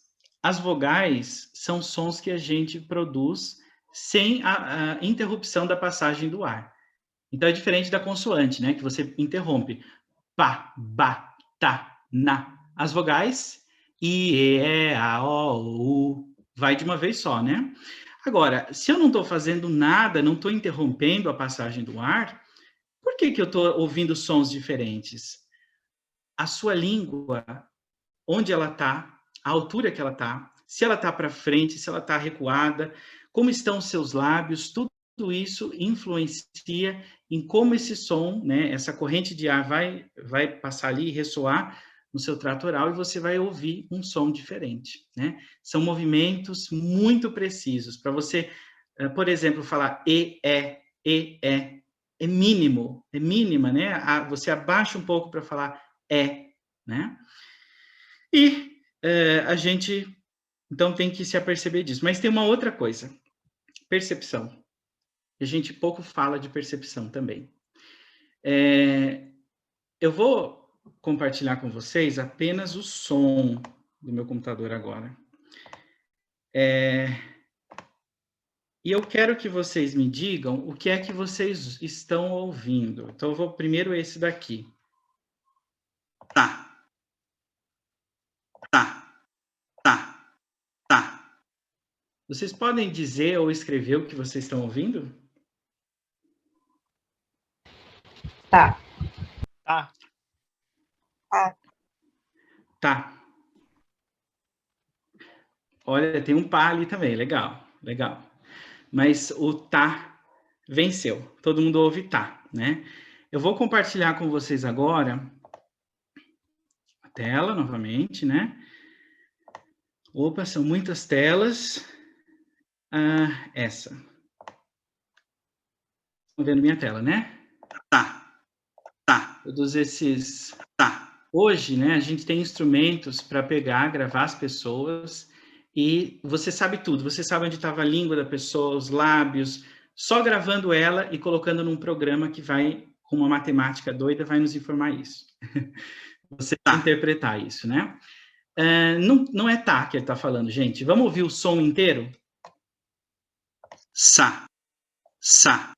As vogais são sons que a gente produz sem a interrupção da passagem do ar. Então, é diferente da consoante, né? Que você interrompe. Pá, ba, tá, na. As vogais, i, e, a, o, u, vai de uma vez só, né? Agora, se eu não estou fazendo nada, não estou interrompendo a passagem do ar, por que eu estou ouvindo sons diferentes? A sua língua, onde ela está, a altura que ela está, se ela está para frente, se ela está recuada, como estão os seus lábios, tudo isso influencia em como esse som, né, essa corrente de ar vai passar ali e ressoar no seu trato oral, e você vai ouvir um som diferente, né? São movimentos muito precisos. Para você, por exemplo, falar é mínimo, é mínima, né? Você abaixa um pouco para falar né? E a gente, então, tem que se aperceber disso. Mas tem uma outra coisa: percepção. A gente pouco fala de percepção também. Eu vou compartilhar com vocês apenas o som do meu computador agora. E eu quero que vocês me digam o que é que vocês estão ouvindo. Então, eu vou primeiro esse daqui. Tá. Tá. Tá. Tá. Vocês podem dizer ou escrever o que vocês estão ouvindo? Tá. Tá. Tá. Tá. Olha, tem um pá ali também, legal, legal. Mas o tá venceu, todo mundo ouve tá, né? Eu vou compartilhar com vocês agora a tela novamente, né? Opa, são muitas telas. Essa. Estão vendo minha tela, né? Tá. Tá. Todos esses... Tá. Hoje, né, a gente tem instrumentos para pegar, gravar as pessoas, e você sabe tudo. Você sabe onde estava a língua da pessoa, os lábios, só gravando ela e colocando num programa que vai, com uma matemática doida, vai nos informar isso. Você vai interpretar isso, né? Não é tá que ele está falando, gente. Vamos ouvir o som inteiro? Sa, sa,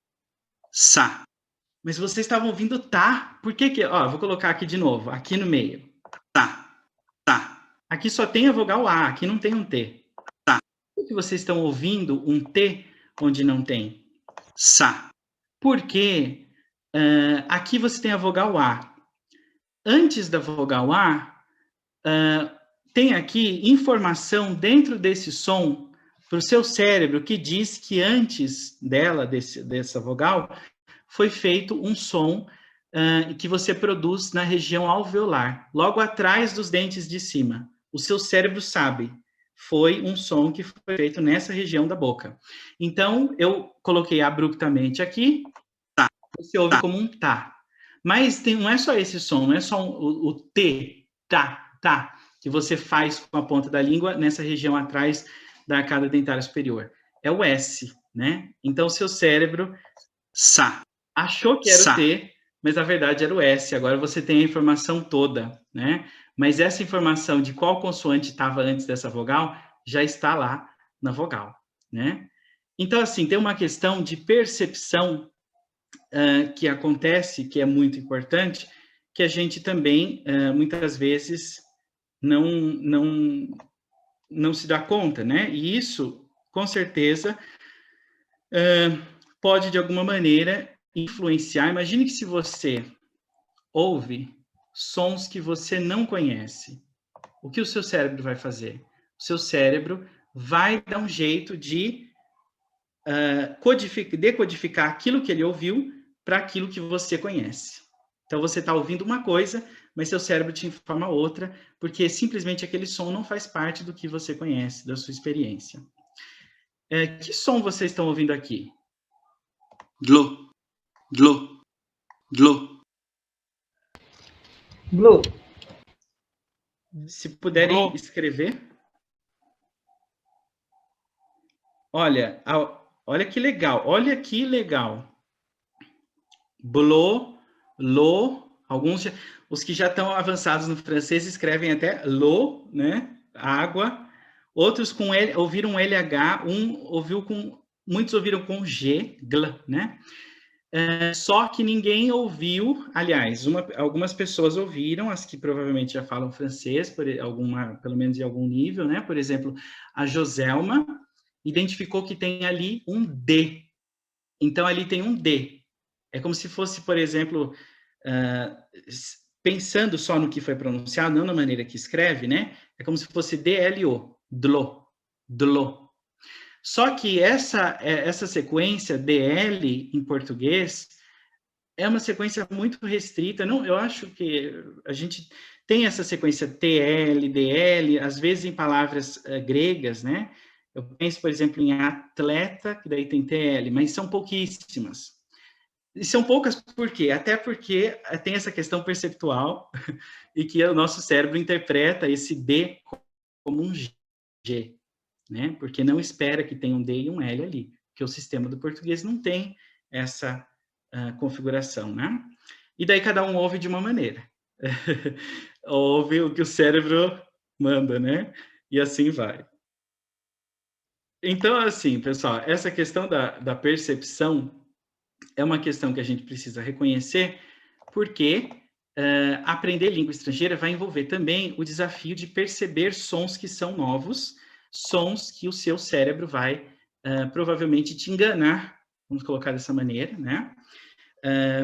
sa. Mas vocês estavam ouvindo tá. Por que que... Ó, vou colocar aqui de novo, aqui no meio. Tá, tá. Aqui só tem a vogal A, aqui não tem um T. Tá. Por que vocês estão ouvindo um T onde não tem? Sa. Porque aqui você tem a vogal A. Antes da vogal A, tem aqui informação dentro desse som para o seu cérebro que diz que antes dessa vogal, foi feito um som que você produz na região alveolar, logo atrás dos dentes de cima. O seu cérebro sabe, foi um som que foi feito nessa região da boca. Então, eu coloquei abruptamente aqui, tá. Você ouve como um tá. Mas não é só esse som, não é só o T, tá, tá, que você faz com a ponta da língua nessa região atrás da arcada dentária superior. É o S, né? Então, seu cérebro achou que era o T, mas na verdade era o S. Agora você tem a informação toda, né? Mas essa informação de qual consoante estava antes dessa vogal já está lá na vogal, né? Então, assim, tem uma questão de percepção que acontece, que é muito importante, que a gente também, muitas vezes, não se dá conta, né? E isso, com certeza, pode, de alguma maneira, influenciar. Imagine que se você ouve sons que você não conhece, o que o seu cérebro vai fazer? O seu cérebro vai dar um jeito de decodificar aquilo que ele ouviu para aquilo que você conhece. Então, você está ouvindo uma coisa, mas seu cérebro te informa outra, porque simplesmente aquele som não faz parte do que você conhece, da sua experiência. Que som vocês estão ouvindo aqui? Glo, glo, glo. Glo. Se puderem escrever. Olha que legal, olha que legal. Blo, lo, os que já estão avançados no francês escrevem até lo, né? Água. Outros com L, ouviram LH, muitos ouviram com G, gl, né? Só que ninguém ouviu, aliás, algumas pessoas ouviram, as que provavelmente já falam francês, pelo menos em algum nível, né? Por exemplo, a Joselma identificou que tem ali um D. Então, ali tem um D. É como se fosse, por exemplo, pensando só no que foi pronunciado, não na maneira que escreve, né? É como se fosse DLO, dlo, dlo. Só que essa sequência DL em português é uma sequência muito restrita. Eu acho que a gente tem essa sequência TL, DL, às vezes em palavras gregas, né? Eu penso, por exemplo, em atleta, que daí tem TL, mas são pouquíssimas. E são poucas por quê? Até porque tem essa questão perceptual e que o nosso cérebro interpreta esse D como um G, né? Porque não espera que tenha um D e um L ali, porque o sistema do português não tem essa configuração, né? E daí cada um ouve de uma maneira. Ouve o que o cérebro manda, né? E assim vai. Então, assim, pessoal, essa questão da percepção é uma questão que a gente precisa reconhecer, porque aprender língua estrangeira vai envolver também o desafio de perceber sons que são novos, sons que o seu cérebro vai provavelmente te enganar, vamos colocar dessa maneira, né?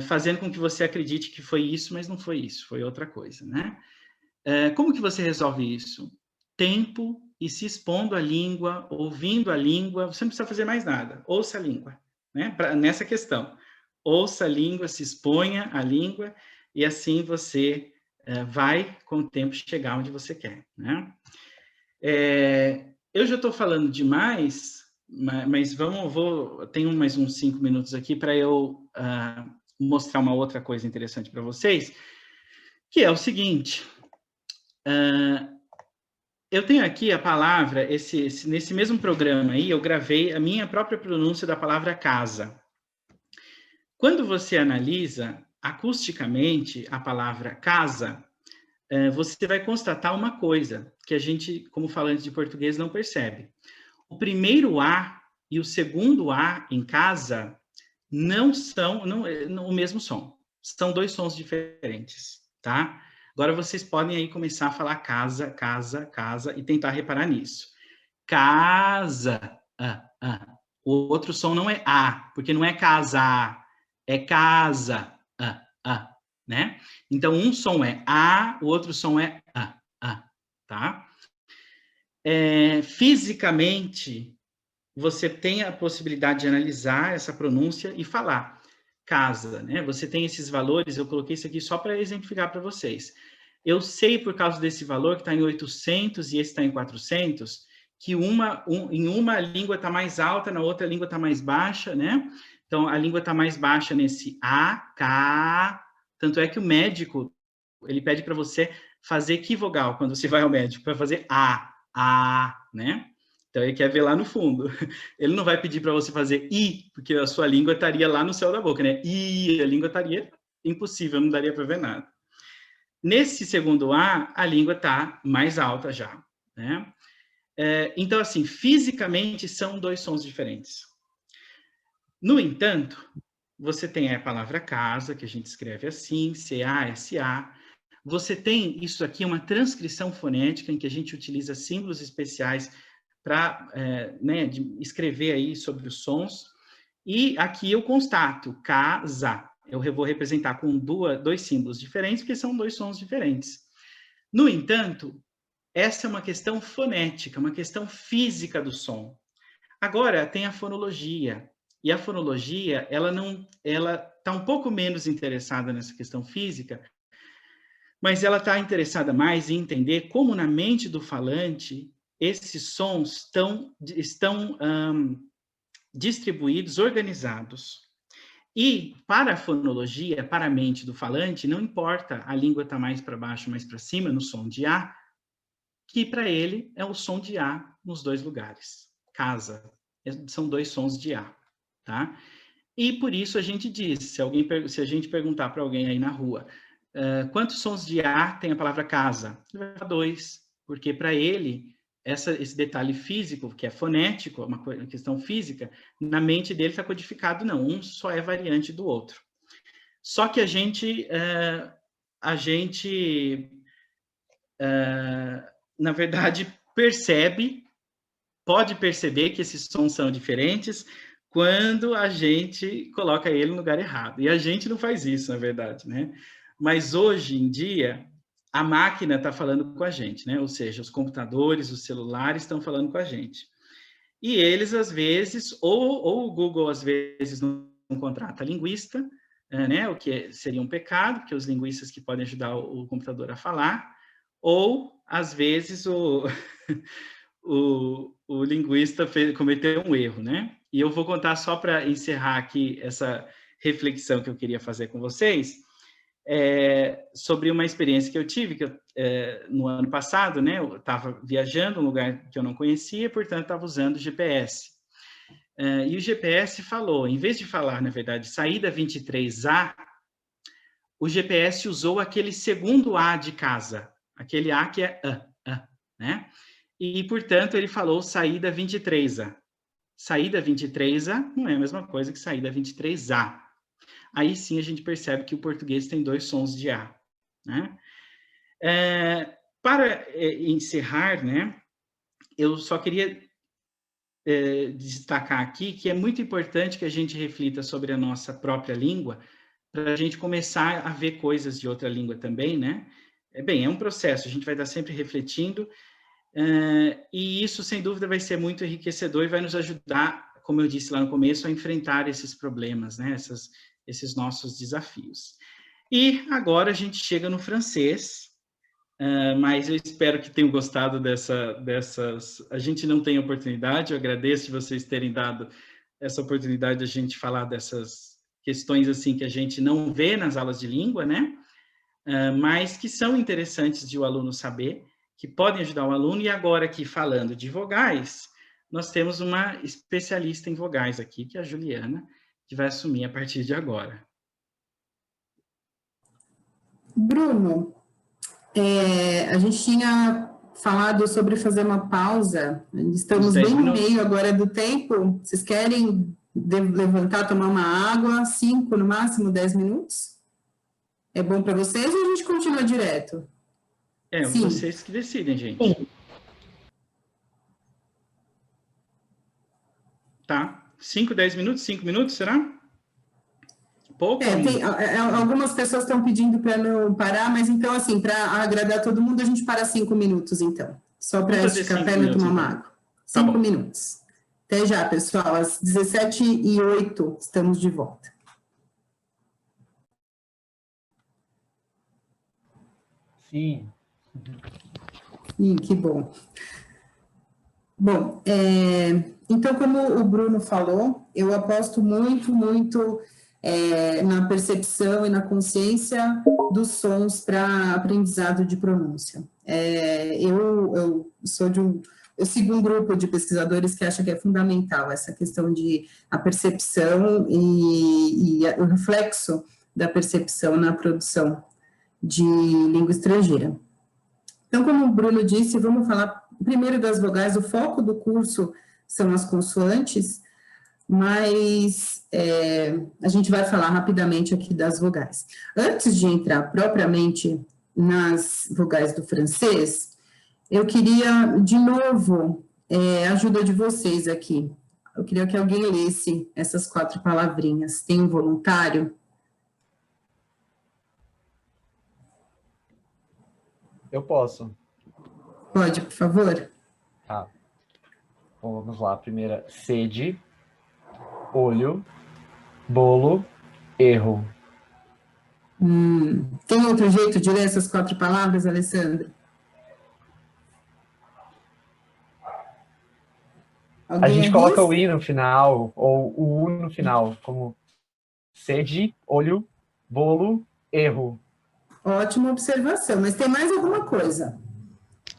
Fazendo com que você acredite que foi isso, mas não foi isso, foi outra coisa, né? Como que você resolve isso? Tempo e se expondo à língua, ouvindo a língua, você não precisa fazer mais nada, ouça a língua, né? Nessa questão, ouça a língua, se exponha à língua, e assim você vai, com o tempo, chegar onde você quer, né? Eu já estou falando demais, mas tenho mais uns 5 minutos aqui para eu mostrar uma outra coisa interessante para vocês, que é o seguinte, eu tenho aqui a palavra, nesse mesmo programa aí, eu gravei a minha própria pronúncia da palavra casa. Quando você analisa acusticamente a palavra casa, você vai constatar uma coisa que a gente, como falante de português, não percebe. O primeiro A e o segundo A em casa não são o mesmo som. São dois sons diferentes, tá? Agora vocês podem aí começar a falar casa, casa, casa e tentar reparar nisso. Casa, O outro som não é A, porque não é casar, é casa, né? Então, um som é A, o outro som é tá? Fisicamente, você tem a possibilidade de analisar essa pronúncia e falar casa, né? Você tem esses valores, eu coloquei isso aqui só para exemplificar para vocês. Eu sei, por causa desse valor, que está em 800 e esse está em 400, que em uma língua está mais alta, na outra língua está mais baixa, né? Então, a língua está mais baixa nesse A, K, tanto é que o médico, ele pede para você fazer que vogal quando você vai ao médico, para fazer A, né? Então, ele quer ver lá no fundo. Ele não vai pedir para você fazer I, porque a sua língua estaria lá no céu da boca, né? I, a língua estaria impossível, não daria para ver nada. Nesse segundo A, a língua está mais alta já, né? Então, assim, fisicamente são dois sons diferentes. No entanto, você tem a palavra casa, que a gente escreve assim, C-A-S-A. Você tem isso aqui, uma transcrição fonética, em que a gente utiliza símbolos especiais para escrever aí sobre os sons. E aqui eu constato, casa. Eu vou representar com dois símbolos diferentes, porque são dois sons diferentes. No entanto, essa é uma questão fonética, uma questão física do som. Agora, tem a fonologia. E a fonologia, ela está um pouco menos interessada nessa questão física, mas ela está interessada mais em entender como na mente do falante esses sons estão distribuídos, organizados. E para a fonologia, para a mente do falante, não importa a língua está mais para baixo, mais para cima, no som de A, que para ele é o som de A nos dois lugares. Casa, são dois sons de A, tá? E por isso a gente diz, se a gente perguntar para alguém aí na rua, quantos sons de A tem a palavra casa? Ele vai falar 2, porque para ele, esse detalhe físico, que é fonético, uma questão física, na mente dele está codificado, não, um só é variante do outro. Só que a gente na verdade, pode perceber que esses sons são diferentes quando a gente coloca ele no lugar errado. E a gente não faz isso, na verdade, né? Mas hoje em dia, a máquina está falando com a gente, né? Ou seja, os computadores, os celulares estão falando com a gente. E eles, às vezes, ou o Google, às vezes, não contrata linguista, né? O que seria um pecado, porque os linguistas que podem ajudar o computador a falar, ou, às vezes, o linguista cometeu um erro, né? E eu vou contar só para encerrar aqui essa reflexão que eu queria fazer com vocês, sobre uma experiência que eu tive, no ano passado, né? Eu estava viajando um lugar que eu não conhecia, portanto, estava usando o GPS. E o GPS falou, em vez de falar, na verdade, saída 23A, o GPS usou aquele segundo A de casa, aquele A que é né? E, portanto, ele falou saída 23A. Saída 23A não é a mesma coisa que saída 23A. Aí sim a gente percebe que o português tem dois sons de A, né? Para encerrar, né, eu só queria destacar aqui que é muito importante que a gente reflita sobre a nossa própria língua, para a gente começar a ver coisas de outra língua também, né? É um processo, a gente vai estar sempre refletindo, e isso, sem dúvida, vai ser muito enriquecedor e vai nos ajudar, como eu disse lá no começo, a enfrentar esses problemas, né? Esses nossos desafios. E agora a gente chega no francês, mas eu espero que tenham gostado dessas... A gente não tem oportunidade, eu agradeço de vocês terem dado essa oportunidade de a gente falar dessas questões assim que a gente não vê nas aulas de língua, né? Mas que são interessantes de o aluno saber, que podem ajudar o aluno, e agora aqui falando de vogais, nós temos uma especialista em vogais aqui, que é a Juliana, que vai assumir a partir de agora. Bruno, a gente tinha falado sobre fazer uma pausa, estamos bem no meio agora do tempo, vocês querem levantar, tomar uma água, 5, no máximo 10 minutos? É bom para vocês ou a gente continua direto? Sim. Vocês que decidem, gente. Sim. Tá, 5, 10 minutos, 5 minutos, será? Pouco? Algumas pessoas estão pedindo para não parar, mas então, assim, para agradar todo mundo, a gente para 5 minutos, então. Só para esticar a perna e tomar uma água. 5 minutos. Até já, pessoal. Às 17h08, estamos de volta. Sim. Sim, que bom. Bom, então, como o Bruno falou, eu aposto muito na percepção e na consciência dos sons para aprendizado de pronúncia. Eu sigo um grupo de pesquisadores que acha que é fundamental essa questão de a percepção e o reflexo da percepção na produção de língua estrangeira. Então, como o Bruno disse, vamos falar primeiro das vogais. O foco do curso são as consoantes, mas a gente vai falar rapidamente aqui das vogais. Antes de entrar propriamente nas vogais do francês, eu queria, de novo, a ajuda de vocês aqui. Eu queria que alguém lesse essas 4 palavrinhas. Tem um voluntário? Eu posso. Pode, por favor. Tá. Bom, vamos lá. A primeira, sede, olho, bolo, erro. Tem outro jeito de ler essas 4 palavras, Alessandra? A gente coloca o i no final, ou o u no final, como sede, olho, bolo, erro. Ótima observação, mas tem mais alguma coisa?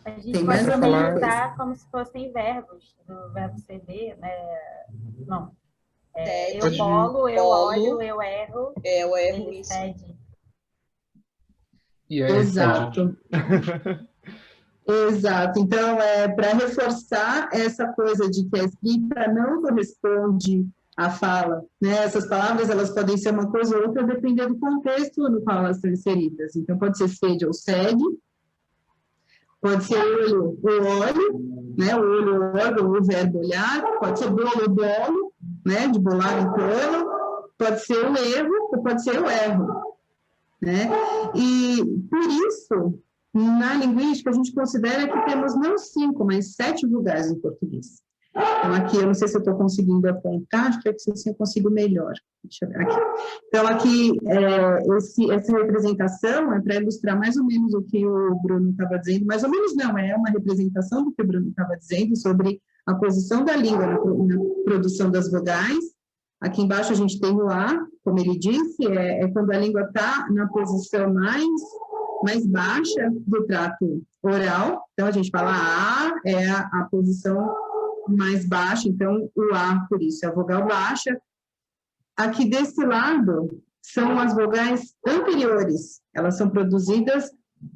A gente pode organizar como se fossem verbos, do verbo ceder, né? Não. Eu bolo, eu olho, eu erro. Eu erro ele isso. cede. Exato. Exato. Então, para reforçar essa coisa de que a escrita não corresponde à fala, né? Essas palavras, elas podem ser uma coisa ou outra, dependendo do contexto no qual elas estão inseridas. Então, pode ser sede ou sede, pode ser olho ou óleo, né? O olho ou órgão, o verbo olhar, pode ser bolo ou bolo, né? De bolar em plano, pode ser o erro ou pode ser o erro, né? E, por isso, na linguística, a gente considera que temos não 5, mas 7 vogais em português. Então, aqui, eu não sei se eu estou conseguindo apontar, acho que assim eu consigo melhor. Deixa eu ver aqui. Então, aqui, essa representação é para ilustrar mais ou menos o que o Bruno estava dizendo, mais ou menos não, é uma representação do que o Bruno estava dizendo sobre a posição da língua na produção das vogais. Aqui embaixo a gente tem o A, como ele disse, é quando a língua está na posição mais baixa do trato oral. Então, a gente fala A, é a posição mais baixa, então o A, por isso, é a vogal baixa. Aqui desse lado, são as vogais anteriores, elas são produzidas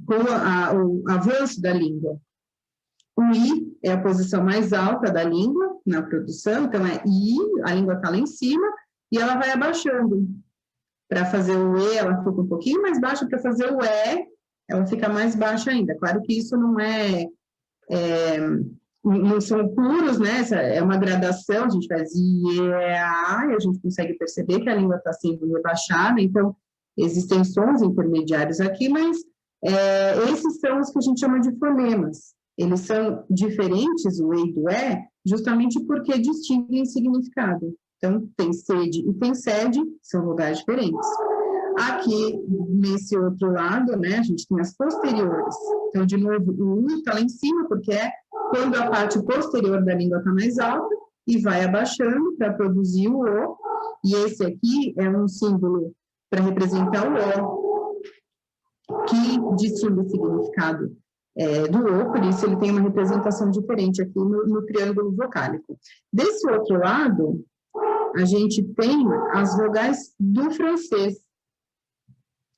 com o avanço da língua. O I é a posição mais alta da língua na produção, então é I, a língua está lá em cima, e ela vai abaixando. Para fazer o E, ela fica um pouquinho mais baixa, para fazer o E, ela fica mais baixa ainda. Claro que isso não não são puros, né? É uma gradação, a gente faz I, E, A, e a gente consegue perceber que a língua está sendo rebaixada, então existem sons intermediários aqui, mas esses são os que a gente chama de fonemas. Eles são diferentes, o E e do E, justamente porque distinguem significado. Então, tem sede e tem sede, são vogais diferentes. Aqui, nesse outro lado, né, a gente tem as posteriores. Então, de novo, o U está lá em cima, porque é quando a parte posterior da língua está mais alta, e vai abaixando para produzir o O. E esse aqui é um símbolo para representar o O, que distingue significado. do O, por isso ele tem uma representação diferente aqui no triângulo vocálico. Desse outro lado, a gente tem as vogais do francês,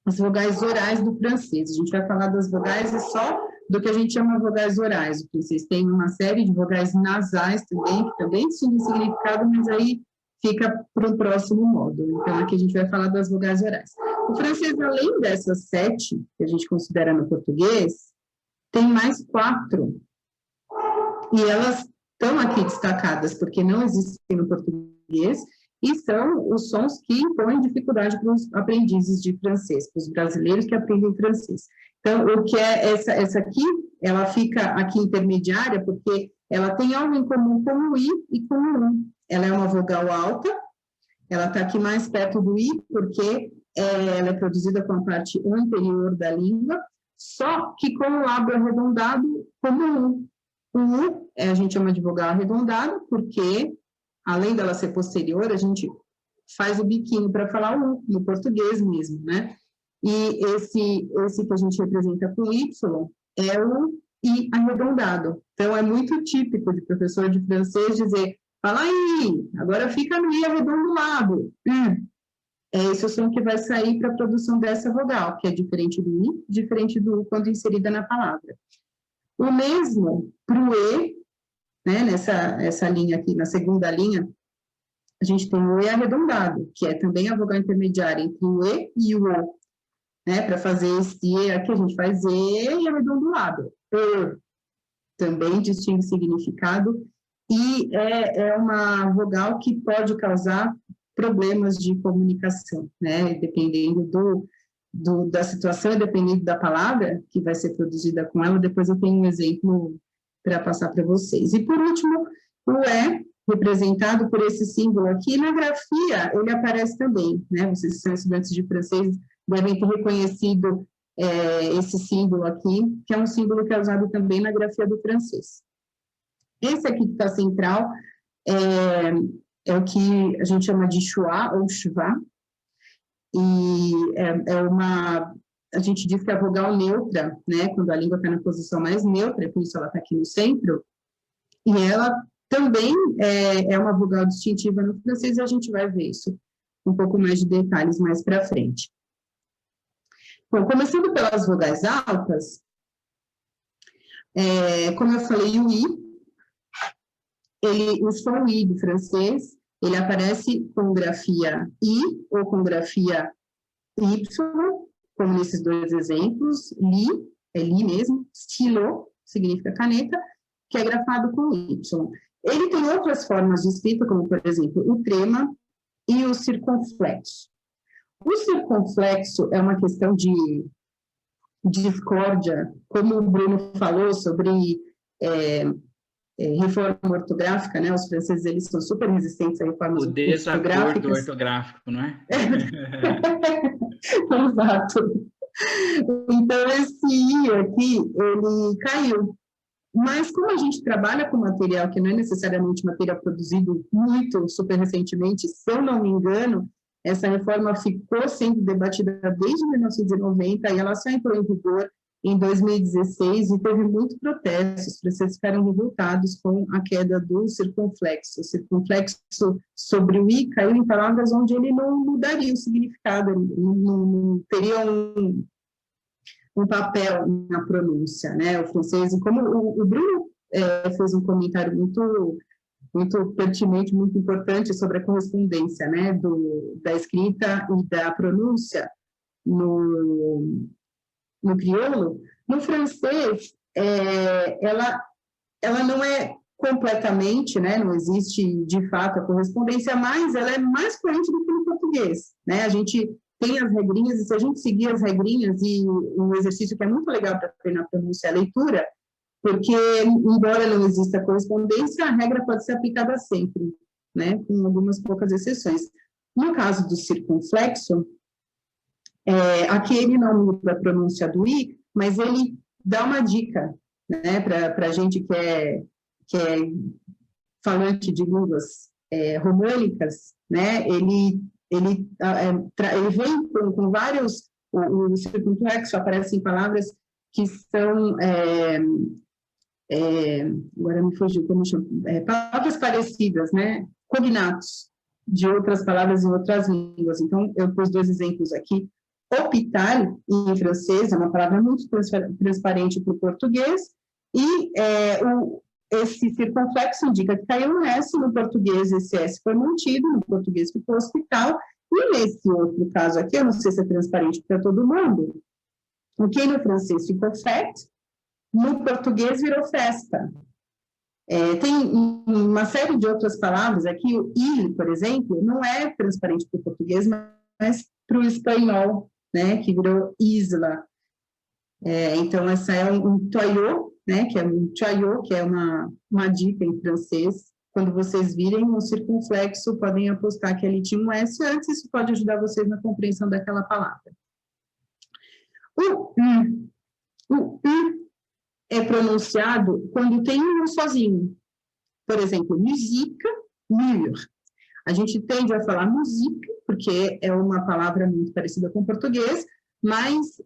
as vogais orais do francês. A gente vai falar das vogais só do que a gente chama vogais orais. O francês tem uma série de vogais nasais também, que também distinguem significado, mas aí fica para o próximo módulo. Então, aqui a gente vai falar das vogais orais. O francês, além dessas 7, que a gente considera no português, tem mais 4. E elas estão aqui destacadas, porque não existem no português, e são os sons que impõem dificuldade para os aprendizes de francês, para os brasileiros que aprendem francês. Então, o que é essa aqui, ela fica aqui intermediária, porque ela tem algo em comum com o I e com o U. Ela é uma vogal alta, ela está aqui mais perto do I, porque ela é produzida com a parte anterior da língua, só que com o lábio arredondado como o U. O U a gente chama de vogal arredondada, porque, além dela ser posterior, a gente faz o biquinho para falar o U, no português mesmo, né? E esse que a gente representa com Y é o I arredondado. Então, é muito típico de professor de francês dizer, fala aí, agora fica no I arredondado. É esse o som que vai sair para a produção dessa vogal, que é diferente do I, diferente do U quando inserida na palavra. O mesmo para o E, né, nessa linha aqui, na segunda linha, a gente tem o E arredondado, que é também a vogal intermediária entre o E e o O. Né, para fazer esse E aqui, a gente faz E e arredondado. Também distingue significado, e é uma vogal que pode causar problemas de comunicação, né, dependendo da situação e dependendo da palavra que vai ser produzida com ela. Depois eu tenho um exemplo para passar para vocês. E, por último, o E, representado por esse símbolo aqui, na grafia ele aparece também, né, vocês que são estudantes de francês devem ter reconhecido esse símbolo aqui, que é um símbolo que é usado também na grafia do francês. Esse aqui que está central é o que a gente chama de schwa ou schwa, e a gente diz que é a vogal neutra, né, quando a língua está na posição mais neutra, por isso ela está aqui no centro, e ela também é uma vogal distintiva no francês, e a gente vai ver isso um pouco mais de detalhes mais para frente. Bom, começando pelas vogais altas, como eu falei, o I, o som I do francês, ele aparece com grafia I ou com grafia Y, como nesses dois exemplos. Li, é li mesmo, stylo, significa caneta, que é grafado com Y. Ele tem outras formas de escrita, como, por exemplo, o trema e o circunflexo. O circunflexo é uma questão de discórdia, como o Bruno falou sobre reforma ortográfica, né? Os franceses, eles são super resistentes a reformas ortográficas. O desacordo ortográfico, não é? Exato. Então, esse I aqui, ele caiu. Mas como a gente trabalha com material que não é necessariamente material produzido muito, super recentemente, se eu não me engano, essa reforma ficou sendo debatida desde 1990 e ela só entrou em vigor em 2016 e teve muito protesto. Os franceses ficaram revoltados com a queda do circunflexo. O circunflexo sobre o I caiu em palavras onde ele não mudaria o significado, não teria um papel na pronúncia, né? O francês, como o Bruno fez um comentário muito pertinente, muito importante sobre a correspondência, né, da escrita e da pronúncia no crioulo. No francês, ela não é completamente, né, não existe de fato a correspondência, mas ela é mais coerente do que no português, né? A gente tem as regrinhas, e se a gente seguir as regrinhas, e um exercício que é muito legal para treinar a pronúncia é a leitura, porque, embora não exista correspondência, a regra pode ser aplicada sempre, né, com algumas poucas exceções. No caso do circunflexo, aqui ele não muda a pronúncia do I, mas ele dá uma dica, né, para a gente que é falante de línguas românicas, né, ele vem com vários, o circunflexo aparece em palavras que são, agora me fugiu, como chama, palavras parecidas, né? Cognatos de outras palavras em outras línguas. Então, eu pus 2 exemplos aqui. Hôpital, em francês, é uma palavra muito transparente para o português, e esse circunflexo indica que caiu um S, no português esse S foi mantido, no português ficou hospital, e nesse outro caso aqui, eu não sei se é transparente para todo mundo, o que no francês ficou fête, no português virou festa. Tem uma série de outras palavras aqui, o il, por exemplo, não é transparente para o português, mas para o espanhol, né, que virou isla. Então, essa é um toyot, né, que é um toyot, que é uma dica em francês. Quando vocês virem o circunflexo, podem apostar que ali tinha um S antes, isso pode ajudar vocês na compreensão daquela palavra. O U é pronunciado quando tem um sozinho. Por exemplo, musique, mur. A gente tende a falar musique, porque é uma palavra muito parecida com o português, mas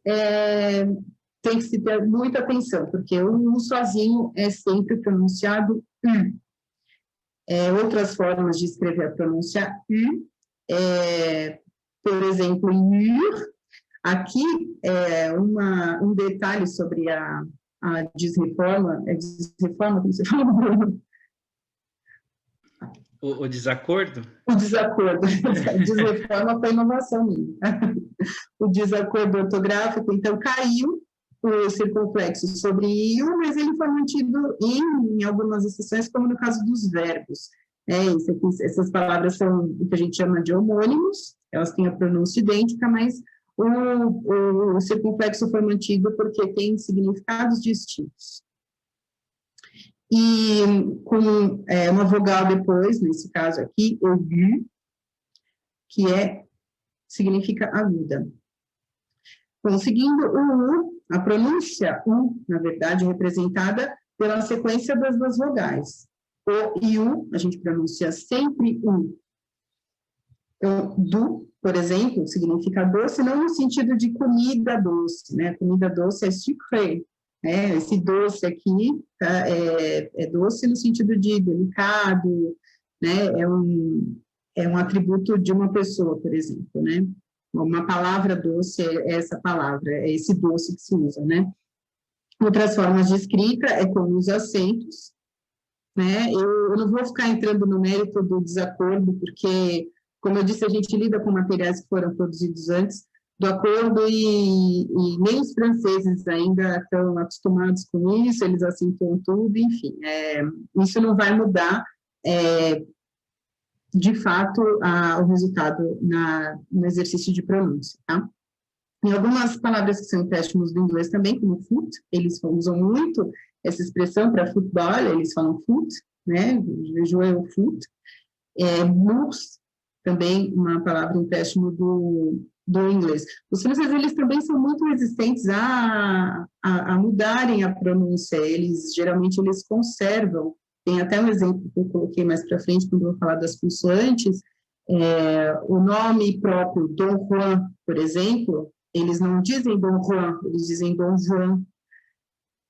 tem que se ter muita atenção, porque o sozinho é sempre pronunciado U. Outras formas de escrever a pronúncia U, por exemplo, mur. Aqui, um detalhe sobre a desreforma, desreforma, como você falou, Bruno? O desacordo? O desacordo. Desreforma foi inovação minha. O desacordo ortográfico, então, caiu o circunflexo sobre iu, mas ele foi mantido em algumas exceções, como no caso dos verbos. Essas palavras são o que a gente chama de homônimos, elas têm a pronúncia idêntica, mas o circunflexo foi mantido porque tem significados distintos. E com uma vogal depois, nesse caso aqui, aigu, que significa aguda. Conseguindo o U, a pronúncia U, na verdade, representada pela sequência das 2 vogais. O e U, a gente pronuncia sempre U. Então, du, por exemplo, significa doce, não no sentido de comida doce, né? Comida doce é sucré. Esse doce aqui é doce no sentido de delicado, né? É um atributo de uma pessoa, por exemplo, né? Uma palavra doce é essa palavra, é esse doce que se usa, né? Outras formas de escrita é com os acentos, né? Eu não vou ficar entrando no mérito do desacordo, porque, como eu disse, a gente lida com materiais que foram produzidos antes do acordo e nem os franceses ainda estão acostumados com isso, eles acentuam tudo, enfim. Isso não vai mudar, de fato, o resultado no exercício de pronúncia, tá? Em algumas palavras que são empréstimos do inglês também, como foot, eles usam muito essa expressão para futebol, eles falam foot, né? Jouer au foot. Blues, também uma palavra empréstimo do inglês. Os franceses, eles também são muito resistentes a mudarem a pronúncia, geralmente eles conservam, tem até um exemplo que eu coloquei mais para frente, quando eu vou falar das consoantes, o nome próprio, Dom Juan, por exemplo, eles não dizem Dom Juan, eles dizem Dom Juan,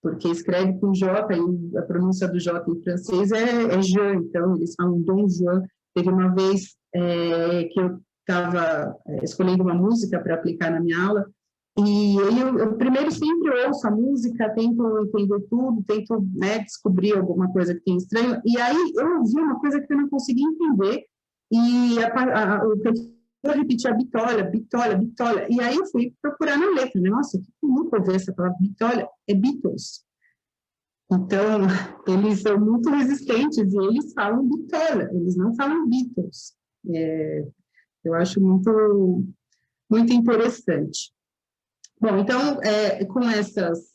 porque escreve com J, e a pronúncia do J em francês é Jean, então eles falam Dom Juan. Teve uma vez que eu estava escolhendo uma música para aplicar na minha aula, e eu primeiro sempre ouço a música, tento entender tudo, tento, né, descobrir alguma coisa que tem estranho, e aí eu ouvi uma coisa que eu não conseguia entender, e o professor repetia bitólia, bitólia, bitólia, e aí eu fui procurar na letra, né? Nossa, eu nunca ouvi essa palavra bitólia, é Beatles. Então, eles são muito resistentes e eles falam bitólia, eles não falam Beatles. Eu acho muito, muito interessante. Bom, então, com esses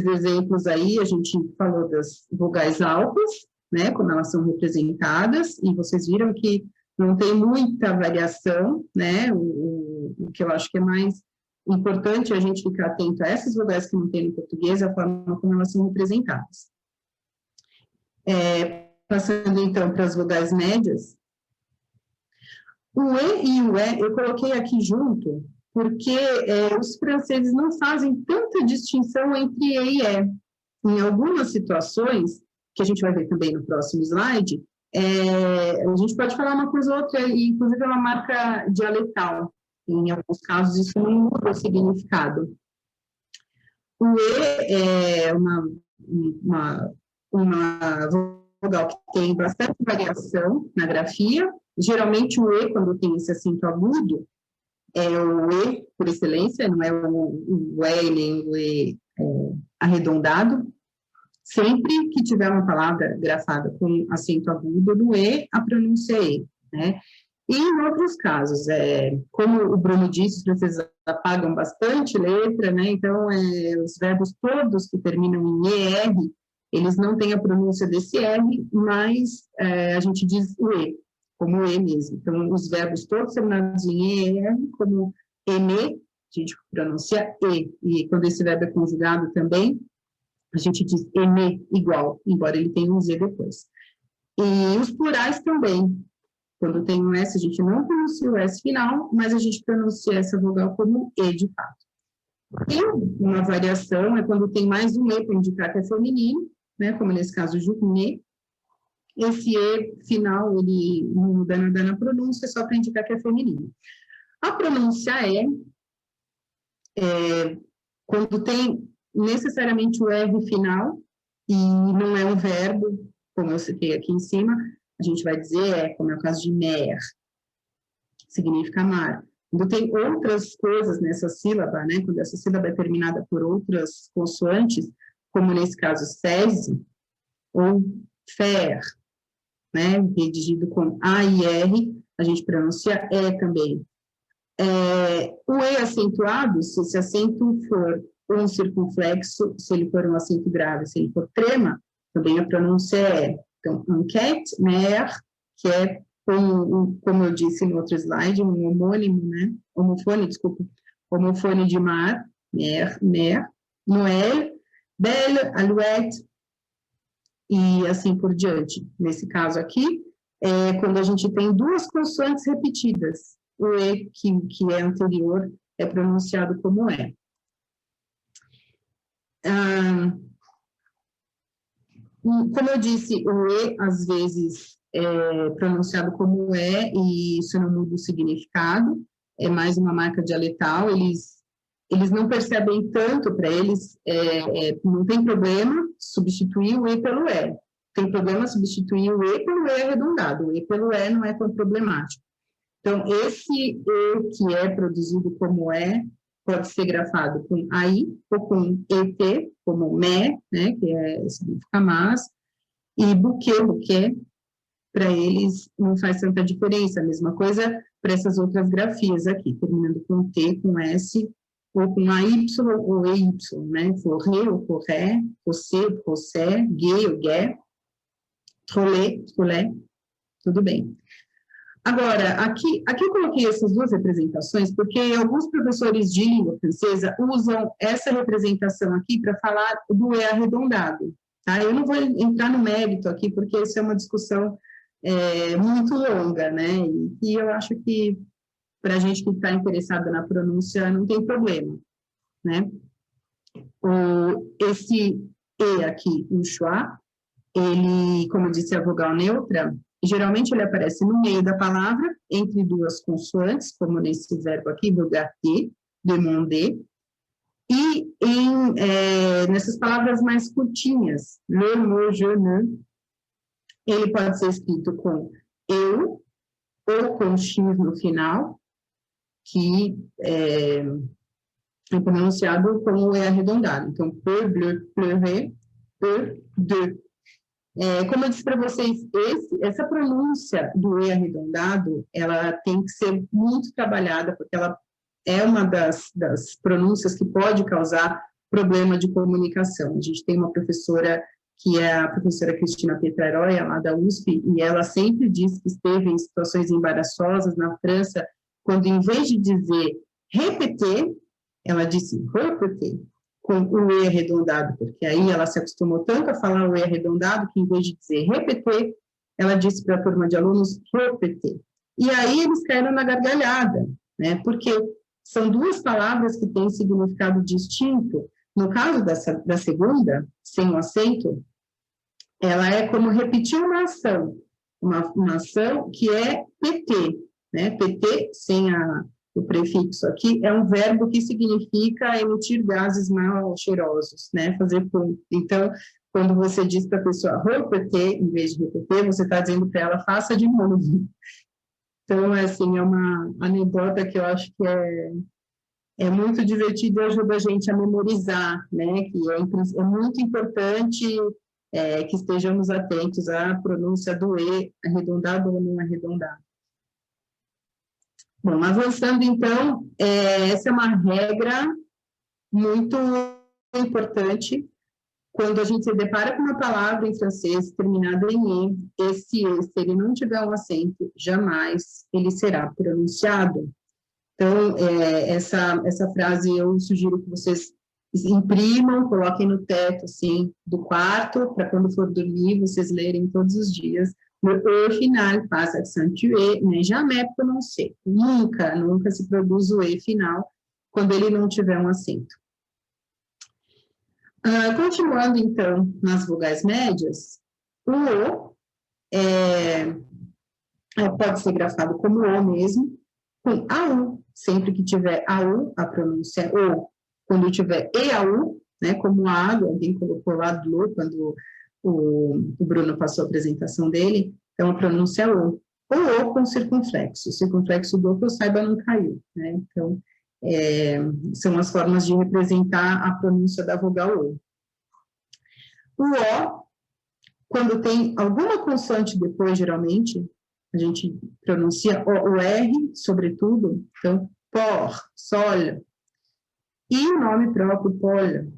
exemplos aí, a gente falou das vogais altas, né, como elas são representadas, e vocês viram que não tem muita variação, né, o que eu acho que é mais importante a gente ficar atento a essas vogais que não tem no português, a forma como elas são representadas. Passando, então, para as vogais médias, o E e o E, eu coloquei aqui junto, porque os franceses não fazem tanta distinção entre E e E. Em algumas situações, que a gente vai ver também no próximo slide, a gente pode falar uma coisa ou outra, e inclusive é uma marca dialetal. Em alguns casos, isso não muda o significado. O E é uma vogal que tem bastante variação na grafia. Geralmente, o E, quando tem esse acento agudo, é o E por excelência, não é o E nem o E arredondado. Sempre que tiver uma palavra grafada com acento agudo no E, a pronúncia é E, né? E em outros casos, como o Bruno disse, os franceses apagam bastante letra, né? Então, os verbos todos que terminam em ER, eles não têm a pronúncia desse R, mas a gente diz o E, como o E mesmo. Então, os verbos todos terminados em ER, como EME, a gente pronuncia E. E quando esse verbo é conjugado também, a gente diz EME igual, embora ele tenha um Z depois. E os plurais também. Quando tem um S, a gente não pronuncia o S final, mas a gente pronuncia essa vogal como E de fato. E uma variação é quando tem mais um E para indicar que é feminino, né, como nesse caso, journée. Esse E final, ele não muda nada na pronúncia, só para indicar que é feminino. A pronúncia quando tem necessariamente o R final, e não é um verbo, como eu citei aqui em cima, a gente vai dizer como é o caso de mer, significa mar. Quando tem outras coisas nessa sílaba, né, quando essa sílaba é terminada por outras consoantes, como nesse caso cese, ou fer, né, redigido com A e R, a gente pronuncia E também. O E acentuado, se esse acento for um circunflexo, se ele for um acento grave, se ele for trema, também a pronúncia é. Então, enquete, mer, que é, como eu disse no outro slide, um homônimo, né? Homofone de mar, mer, Noël, belle, alouette, e assim por diante. Nesse caso aqui, quando a gente tem duas consoantes repetidas, o E, que é anterior, é pronunciado como E. Como eu disse, o E, às vezes, é pronunciado como E, e isso não muda o significado, é mais uma marca dialetal, eles não percebem tanto, para eles, não tem problema substituir o E pelo E, tem problema substituir o E pelo E arredondado, o E pelo E não é tão problemático. Então, esse E que é produzido como E, pode ser grafado com AI ou com ET, como me, né, que significa mas, e buquê, para eles não faz tanta diferença. A mesma coisa para essas outras grafias aqui, terminando com T, com S, ou com AY ou EY, né, forré ou forré, fossé, fossé, gay ou gué, trolé, tudo bem. Agora, aqui eu coloquei essas duas representações porque alguns professores de língua francesa usam essa representação aqui para falar do E arredondado, tá? Eu não vou entrar no mérito aqui, porque isso é uma discussão muito longa, né? E eu acho que, para a gente que está interessada na pronúncia, não tem problema, né? Esse E aqui, o schwa, ele, como eu disse, é a vogal neutra. Geralmente ele aparece no meio da palavra, entre duas consoantes, como nesse verbo aqui, regarder, demander, e nessas palavras mais curtinhas, le, mo, je, ne, ele pode ser escrito com eu, ou com X no final, que é pronunciado como o E arredondado. Então, peu, bleu, pleurer, peu, de. Como eu disse para vocês, essa pronúncia do E arredondado, ela tem que ser muito trabalhada, porque ela é uma das pronúncias que pode causar problema de comunicação. A gente tem uma professora, que é a professora Cristina Petraroy, lá da USP, e ela sempre diz que esteve em situações embaraçosas na França, quando em vez de dizer répéter, ela disse répéter, com o E arredondado, porque aí ela se acostumou tanto a falar o E arredondado, que em vez de dizer repetir, ela disse para a turma de alunos repetir. E aí eles caíram na gargalhada, né? Porque são duas palavras que têm significado distinto. No caso da segunda, sem o acento, ela é como repetir uma ação que é PT, né? PT sem o prefixo aqui é um verbo que significa emitir gases mal cheirosos, né? Fazer pum. Então, quando você diz para a pessoa repetir, em vez de repetir, você está dizendo para ela, faça de novo. Então, assim, é uma anedota que eu acho que é muito divertido e ajuda a gente a memorizar, né? Que é muito importante que estejamos atentos à pronúncia do E, arredondado ou não arredondado. Bom, avançando então, essa é uma regra muito importante. Quando a gente se depara com uma palavra em francês terminada em E, se ele não tiver um acento, jamais ele será pronunciado. Então, essa frase eu sugiro que vocês imprimam, coloquem no teto, assim, do quarto, para quando for dormir, vocês lerem todos os dias. Le E final passe accentué, mais jamais prononcé. Nunca se produz o E final quando ele não tiver um acento. Continuando, então, nas vogais médias, o O pode ser grafado como O mesmo, com AU, sempre que tiver AU, a pronúncia é O. Quando tiver EAU, né, como água, alguém colocou lá do quando o Bruno passou a apresentação dele, então a pronúncia é O. Ou O com circunflexo. O circunflexo do que eu saiba não caiu, né? Então, são as formas de representar a pronúncia da vogal O. O O, quando tem alguma consoante depois, geralmente, a gente pronuncia o R, sobretudo, então, por, sol, e o nome próprio, pol.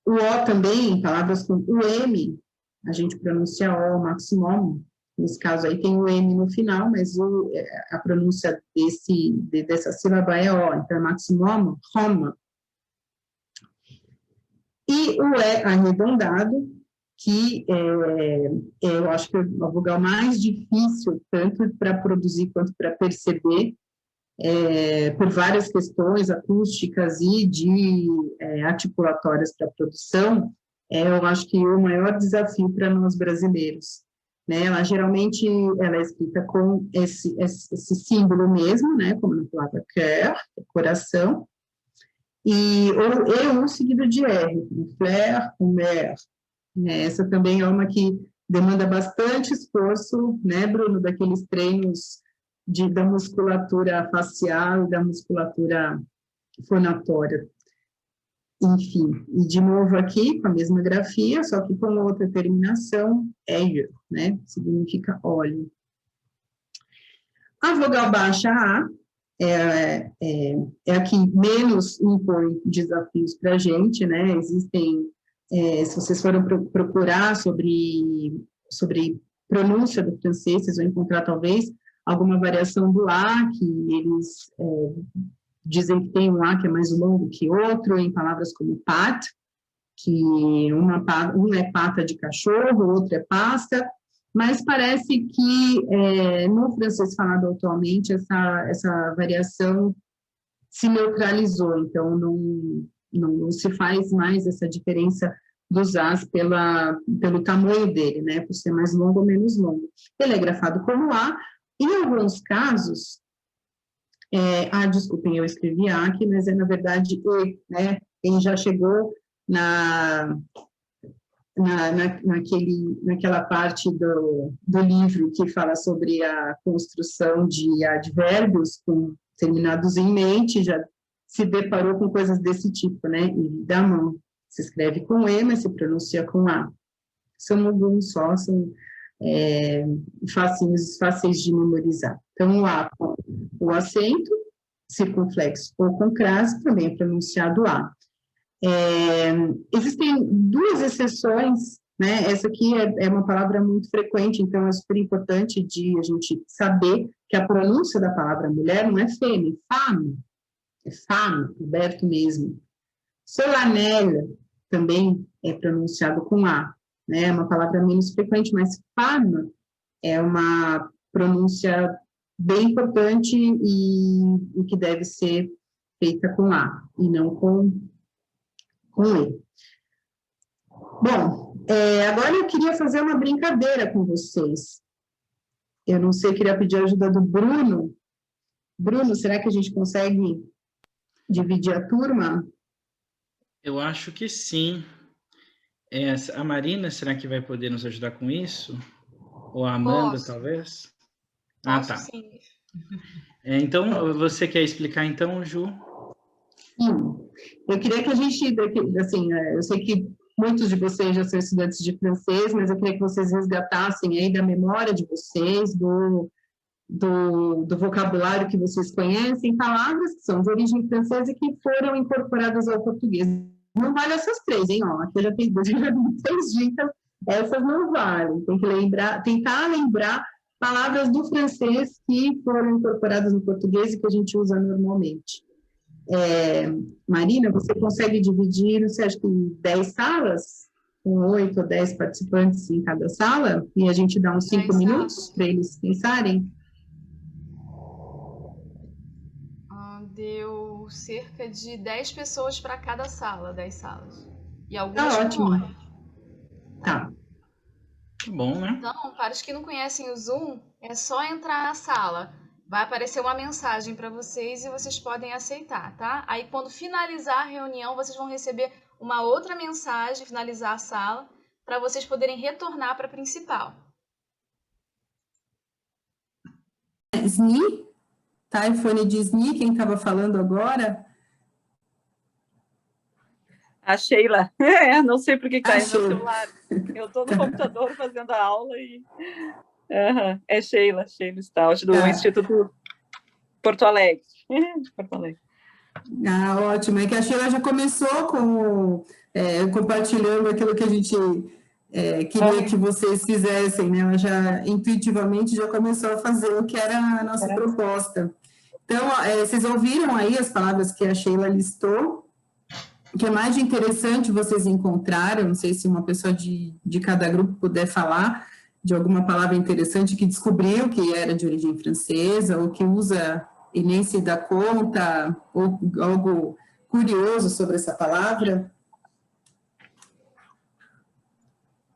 O O também, em palavras com o M, a gente pronuncia O, maximum, nesse caso aí tem o M no final, mas a pronúncia dessa sílaba é O, então é maximum, Roma. E o E arredondado, que eu acho que é a vogal mais difícil, tanto para produzir quanto para perceber, por várias questões acústicas e de articulatórias para produção, eu acho que o maior desafio para nós brasileiros. Né? Ela geralmente é escrita com esse símbolo mesmo, né? Como na palavra cœur, coração, e o seguido de R, como fleur, como mer. Essa também é uma que demanda bastante esforço, né, Bruno, daqueles treinos da musculatura facial e da musculatura fonatória. Enfim, e de novo aqui, com a mesma grafia, só que com outra terminação, air, né, significa óleo. A vogal baixa A é a que menos impõe desafios para a gente, né, existem, se vocês forem procurar sobre pronúncia do francês, vocês vão encontrar talvez alguma variação do A, que eles dizem que tem um A que é mais longo que outro, em palavras como pat, que um é pata de cachorro, o outro é pasta, mas parece que no francês falado atualmente essa variação se neutralizou, então não se faz mais essa diferença dos As pelo tamanho dele, né, por ser mais longo ou menos longo. Ele é grafado como A, e em alguns casos, desculpem, eu escrevi A aqui, mas na verdade E, né, quem já chegou naquela parte do livro que fala sobre a construção de advérbios com terminados em mente, já se deparou com coisas desse tipo, né? Évidemment, se escreve com E, mas se pronuncia com A. São alguns só, são fáceis de memorizar. Então, o A com o acento, circunflexo ou com crase, também é pronunciado A. Existem duas exceções, né? Essa aqui é uma palavra muito frequente, então é super importante de a gente saber que a pronúncia da palavra mulher não é fêmea, é femme, aberto mesmo. Solennelle também é pronunciado com A, né? É uma palavra menos frequente, mas femme é uma pronúncia bem importante e que deve ser feita com A e não com E. Bom, agora eu queria fazer uma brincadeira com vocês. Eu não sei, queria pedir a ajuda do Bruno. Bruno, será que a gente consegue dividir a turma? Eu acho que sim. A Marina, será que vai poder nos ajudar com isso? Ou a Amanda, Posso. talvez? Posso, Tá. sim. Então, você quer explicar então, Ju? Sim. Eu queria que a gente, assim, eu sei que muitos de vocês já são estudantes de francês, mas eu queria que vocês resgatassem aí da memória de vocês, do vocabulário que vocês conhecem, palavras que são de origem francesa e que foram incorporadas ao português. Não vale essas 3, hein? Ó, aqui eu já dei 3 dicas, essas não valem. Tem que tentar lembrar palavras do francês que foram incorporadas no português e que a gente usa normalmente. Marina, você consegue dividir, você acha que 10 salas? Com 8 ou 10 participantes em cada sala? E a gente dá uns 5 minutos para eles pensarem? Deu cerca de 10 pessoas para cada sala, 10 salas. E algumas Tá ótimo. memórias. Tá. Bom, né? Então, para os que não conhecem o Zoom, é só entrar na sala. Vai aparecer uma mensagem para vocês e vocês podem aceitar, tá? Aí, quando finalizar a reunião, vocês vão receber uma outra mensagem, finalizar a sala, para vocês poderem retornar para a principal. SNI? Tá, iPhone de SNI, quem estava falando agora? A Sheila. Não sei por que caiu no celular. Eu estou no computador fazendo a aula e... É Sheila Stout, do Instituto Porto Alegre. De Porto Alegre. Ótimo. É que a Sheila já começou compartilhando aquilo que a gente queria que vocês fizessem, né? Ela já, intuitivamente, já começou a fazer o que era a nossa proposta. Então, vocês ouviram aí as palavras que a Sheila listou? O que é mais de interessante vocês encontraram? Não sei se uma pessoa de cada grupo puder falar de alguma palavra interessante que descobriu que era de origem francesa, ou que usa e nem se dá conta, ou algo curioso sobre essa palavra?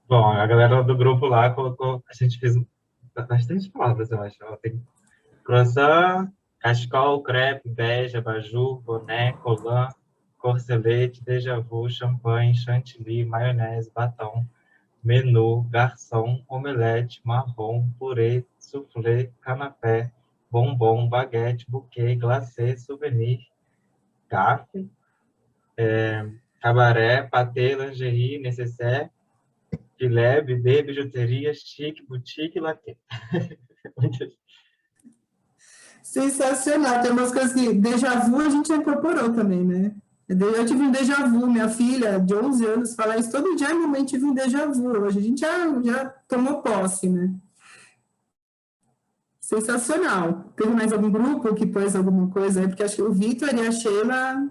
Bom, a galera do grupo lá colocou, a gente fez bastante palavras, eu acho. Tem croissant, cachecol, crepe, bege, abajur, boné, collant, corcelete, déjà vu, champanhe, chantilly, maionese, batom, menu, garçom, omelete, marrom, purê, soufflé, canapé, bombom, baguete, buquê, glacê, souvenir, gafe, cabaré, pâté, lingerie, nécessaire, filé, bidê, bijuteria, chique, boutique, latte. Sensacional. Tem umas coisas que déjà vu a gente incorporou também, né? Eu tive um déjà vu, minha filha de 11 anos fala isso todo dia, mamãe, tive um déjà vu. Hoje a gente já tomou posse, né? Sensacional. Teve mais algum grupo que pôs alguma coisa aí? Porque acho que o Vitor e a Sheila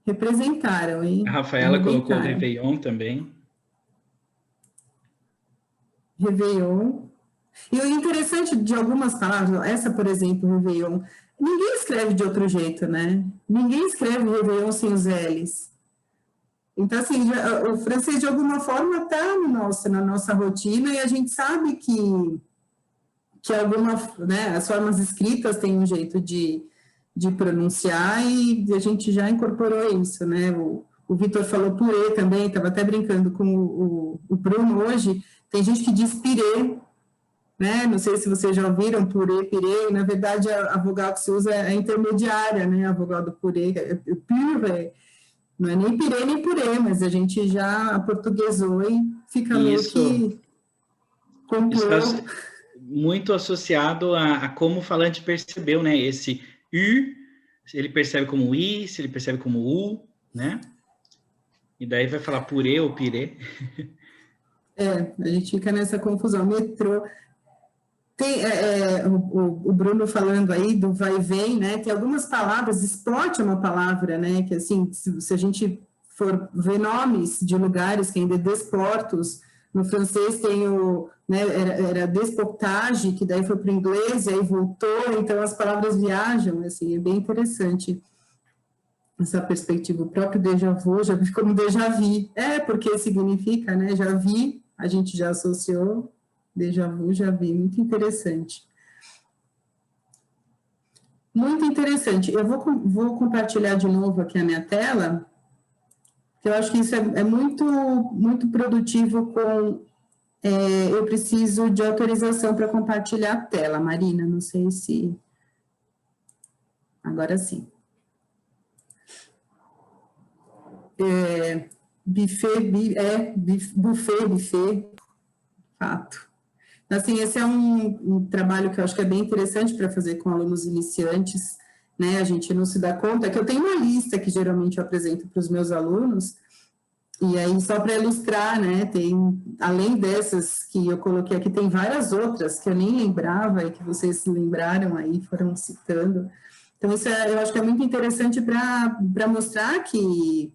representaram, hein? A Rafaela colocou Réveillon também. Réveillon. E o interessante de algumas palavras, essa, por exemplo, Réveillon, ninguém escreve de outro jeito, né? Ninguém escreve Réveillon sem os L's. Então, assim, o francês, de alguma forma, está na nossa rotina e a gente sabe que as formas escritas têm um jeito de pronunciar e a gente já incorporou isso, né? O Vitor falou purê também, estava até brincando com o Bruno hoje, tem gente que diz pirê, né? Não sei se vocês já ouviram purê, pirê, e, na verdade a vogal que se usa é a intermediária, né? A vogal do purê, purê. Não é nem pirê nem purê, mas a gente já aportuguesou e fica meio que comprou. Muito associado a como o falante percebeu, né? Esse U, se ele percebe como I, se ele percebe como U, né? E daí vai falar purê ou pirê. A gente fica nessa confusão. Metrô. Tem o Bruno falando aí do vai e vem, né? Tem algumas palavras, esporte é uma palavra, né? Que assim, se a gente for ver nomes de lugares que ainda desportos, No francês tem o, né, era despotage, que daí foi para o inglês, e aí voltou, então as palavras viajam, assim, é bem interessante essa perspectiva. O próprio déjà vu já vi como déjà vu, porque significa, né, já vi, a gente já associou, déjà vu, já vi, muito interessante. Muito interessante. Eu vou compartilhar de novo aqui a minha tela, que eu acho que isso é muito, muito produtivo com... eu preciso de autorização para compartilhar a tela, Marina, não sei se... Agora sim. Buffet, fato. Assim, esse é um trabalho que eu acho que é bem interessante para fazer com alunos iniciantes, né? A gente não se dá conta, que eu tenho uma lista que geralmente eu apresento para os meus alunos, e aí só para ilustrar, né? Tem, além dessas que eu coloquei aqui, tem várias outras que eu nem lembrava e que vocês se lembraram aí, foram citando. Então, isso eu acho que é muito interessante para mostrar que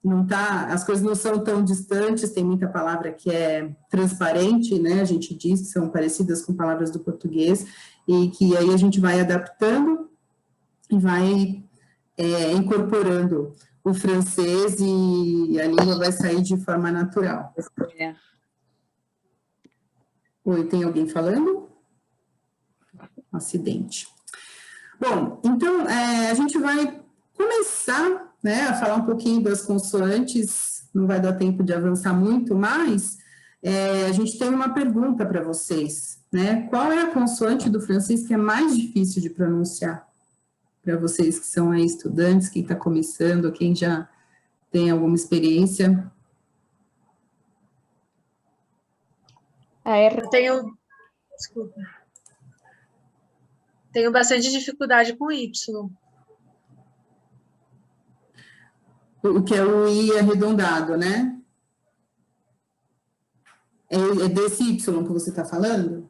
não tá, as coisas não são tão distantes, tem muita palavra que é transparente, né, a gente diz que são parecidas com palavras do português, e que aí a gente vai adaptando e vai incorporando o francês e a língua vai sair de forma natural. Oi, tem alguém falando? Acidente. Bom, então, a gente vai começar, né, a falar um pouquinho das consoantes, não vai dar tempo de avançar muito, mas a gente tem uma pergunta para vocês, né? Qual é a consoante do francês que é mais difícil de pronunciar? Para vocês que são aí estudantes, quem está começando, quem já tem alguma experiência. Eu tenho... Desculpa. Tenho bastante dificuldade com Y. O que é o I arredondado, né? É desse Y que você está falando?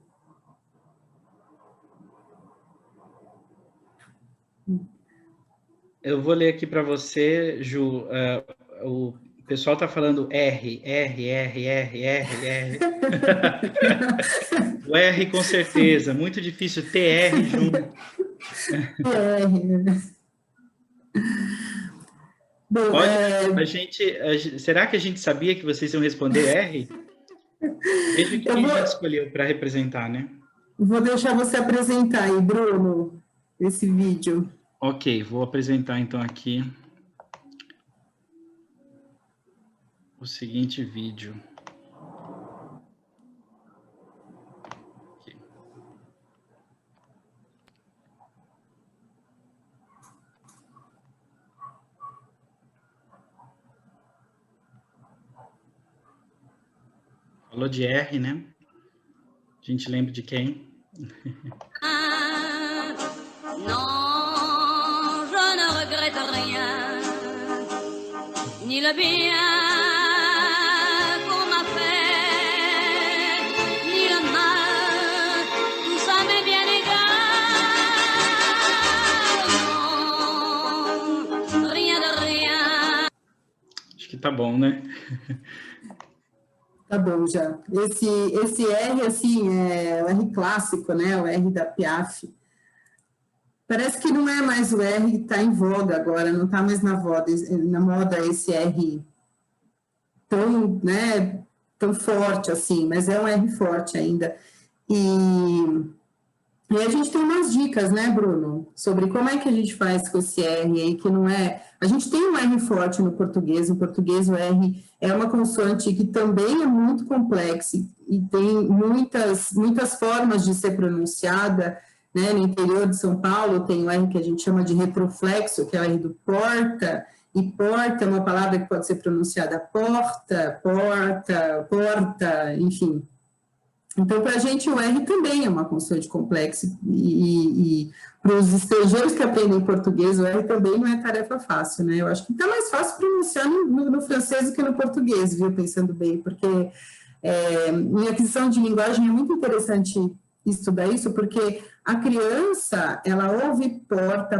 Eu vou ler aqui para você, Ju. O pessoal está falando R. O R com certeza, muito difícil, TR junto. Bom, será que a gente sabia que vocês iam responder R? Veja que a gente escolheu para representar, né? Vou deixar você apresentar aí, Bruno, esse vídeo. Ok, vou apresentar então aqui o seguinte vídeo. Aqui. Falou de R, né? A gente lembra de quem? Non, je ne regrette rien, ni le bien qu'on m'a fait, ni le mal, tout ça m'est bien égal. Non, rien de rien. Acho que tá bom, né? Tá bom, já. Esse R, assim, é o R clássico, né? O R da Piaf. Parece que não é mais o R que está em voga agora, não está mais na moda esse R tão, né, tão forte assim, mas é um R forte ainda. E a gente tem umas dicas, né, Bruno, sobre como é que a gente faz com esse R aí, que não é... A gente tem um R forte no português o R é uma consoante que também é muito complexa e tem muitas formas de ser pronunciada, né? No interior de São Paulo tem o R que a gente chama de retroflexo, que é o R do porta, e porta é uma palavra que pode ser pronunciada porta, enfim. Então, para a gente, o R também é uma consoante complexa, e para os estrangeiros que aprendem português, o R também não é tarefa fácil, né? Eu acho que está mais fácil pronunciar no francês do que no português, viu? Pensando bem, porque em aquisição de linguagem é muito interessante estudar isso, porque a criança, ela ouve porta,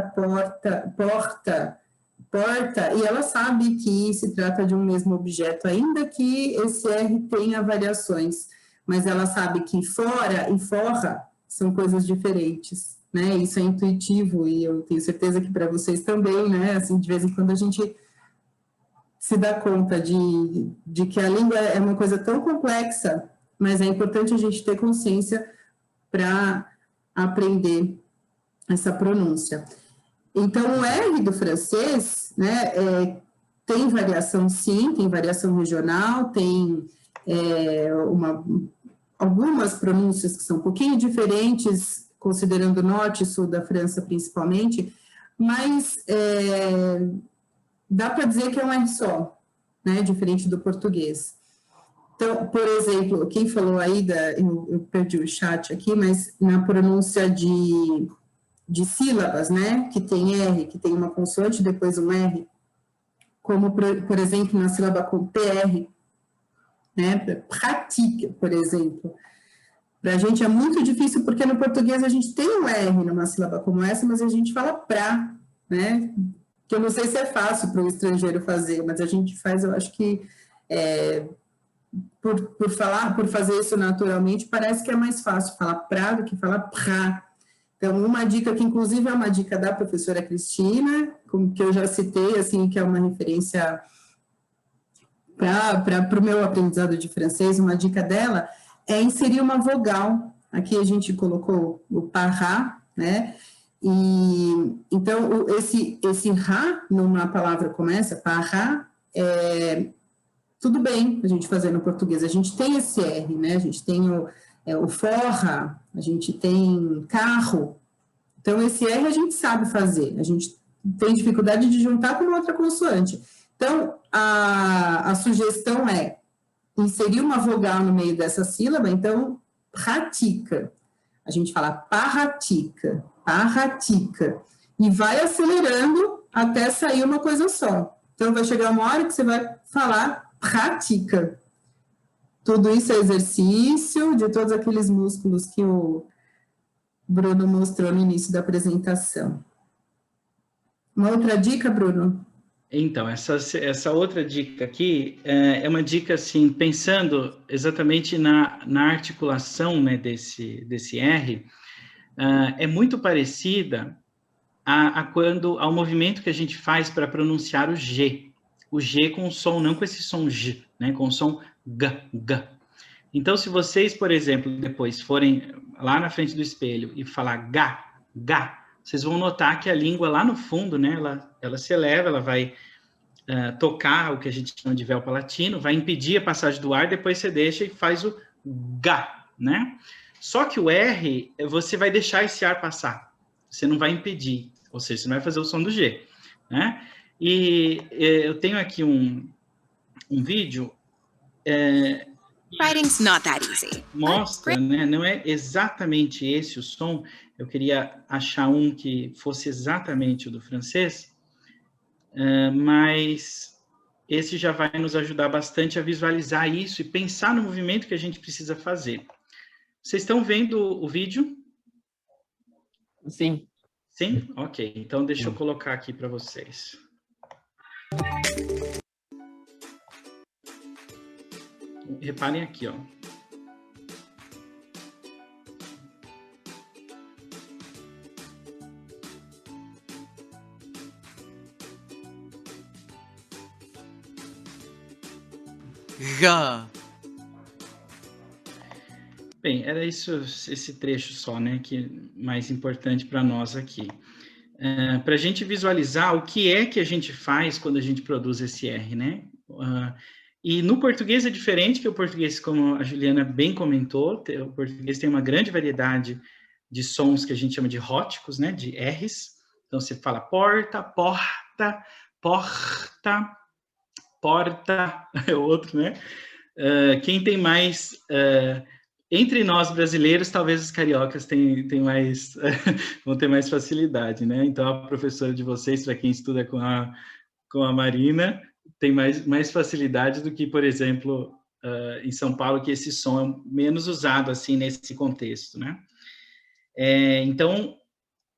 porta, e ela sabe que se trata de um mesmo objeto, ainda que esse R tenha variações, mas ela sabe que fora e forra são coisas diferentes, né? Isso é intuitivo, e eu tenho certeza que para vocês também, né? Assim, de vez em quando a gente se dá conta de que a língua é uma coisa tão complexa, mas é importante a gente ter consciência para aprender essa pronúncia. Então, o R do francês, né, tem variação sim, tem variação regional, tem algumas pronúncias que são um pouquinho diferentes, considerando o norte e sul da França principalmente, mas dá para dizer que é um R só, né, diferente do português. Então, por exemplo, quem falou aí, eu perdi o chat aqui, mas na pronúncia de sílabas, né, que tem R, que tem uma consoante e depois um R, como, por exemplo, na sílaba com PR, né, pratique, por exemplo. Para a gente é muito difícil, porque no português a gente tem um R numa sílaba como essa, mas a gente fala pra, né, que eu não sei se é fácil para o estrangeiro fazer, mas a gente faz, eu acho que, por fazer isso naturalmente, parece que é mais fácil falar pra do que falar pra. Então, uma dica que, inclusive, é uma dica da professora Cristina, que eu já citei, assim, que é uma referência para o meu aprendizado de francês, uma dica dela é inserir uma vogal. Aqui a gente colocou o para, né? E, então, esse ra, numa palavra como essa, para, tudo bem a gente fazer no português. A gente tem esse R, né? A gente tem o forra, a gente tem carro. Então, esse R a gente sabe fazer. A gente tem dificuldade de juntar com uma outra consoante. Então, a sugestão é inserir uma vogal no meio dessa sílaba. Então, pratica. A gente fala parratica, parratica. E vai acelerando até sair uma coisa só. Então, vai chegar uma hora que você vai falar prática. Tudo isso é exercício de todos aqueles músculos que o Bruno mostrou no início da apresentação. Uma outra dica, Bruno? Então, essa outra dica aqui é uma dica, assim, pensando exatamente na articulação, né, desse R, é muito parecida ao movimento que a gente faz para pronunciar o G. O G com o som, não com esse som G, né, com o som G, G. Então, se vocês, por exemplo, depois forem lá na frente do espelho e falar Gá, Gá, vocês vão notar que a língua lá no fundo, né, ela se eleva, ela vai tocar o que a gente chama de véu palatino, vai impedir a passagem do ar, depois você deixa e faz o Gá, né? Só que o R, você vai deixar esse ar passar, você não vai impedir, ou seja, você não vai fazer o som do G, né? E eu tenho aqui um vídeo... Writing's not that easy. Mostra, né? Não é exatamente esse o som. Eu queria achar um que fosse exatamente o do francês, mas esse já vai nos ajudar bastante a visualizar isso e pensar no movimento que a gente precisa fazer. Vocês estão vendo o vídeo? Sim. Sim? Ok. Então, deixa eu colocar aqui para vocês. Reparem aqui, ó. Já. Bem, era esse trecho só, né, que mais importante para nós aqui. Para a gente visualizar o que é que a gente faz quando a gente produz esse R, né? E no português é diferente, que o português, como a Juliana bem comentou, o português tem uma grande variedade de sons que a gente chama de róticos, né, de R's. Então, você fala porta, porta, porta, porta, é outro, né? Quem tem mais... entre nós brasileiros, talvez os cariocas vão ter mais facilidade, né? Então, a professora de vocês, para quem estuda com a Marina, tem mais facilidade do que, por exemplo, em São Paulo, que esse som é menos usado, assim, nesse contexto, né? Então,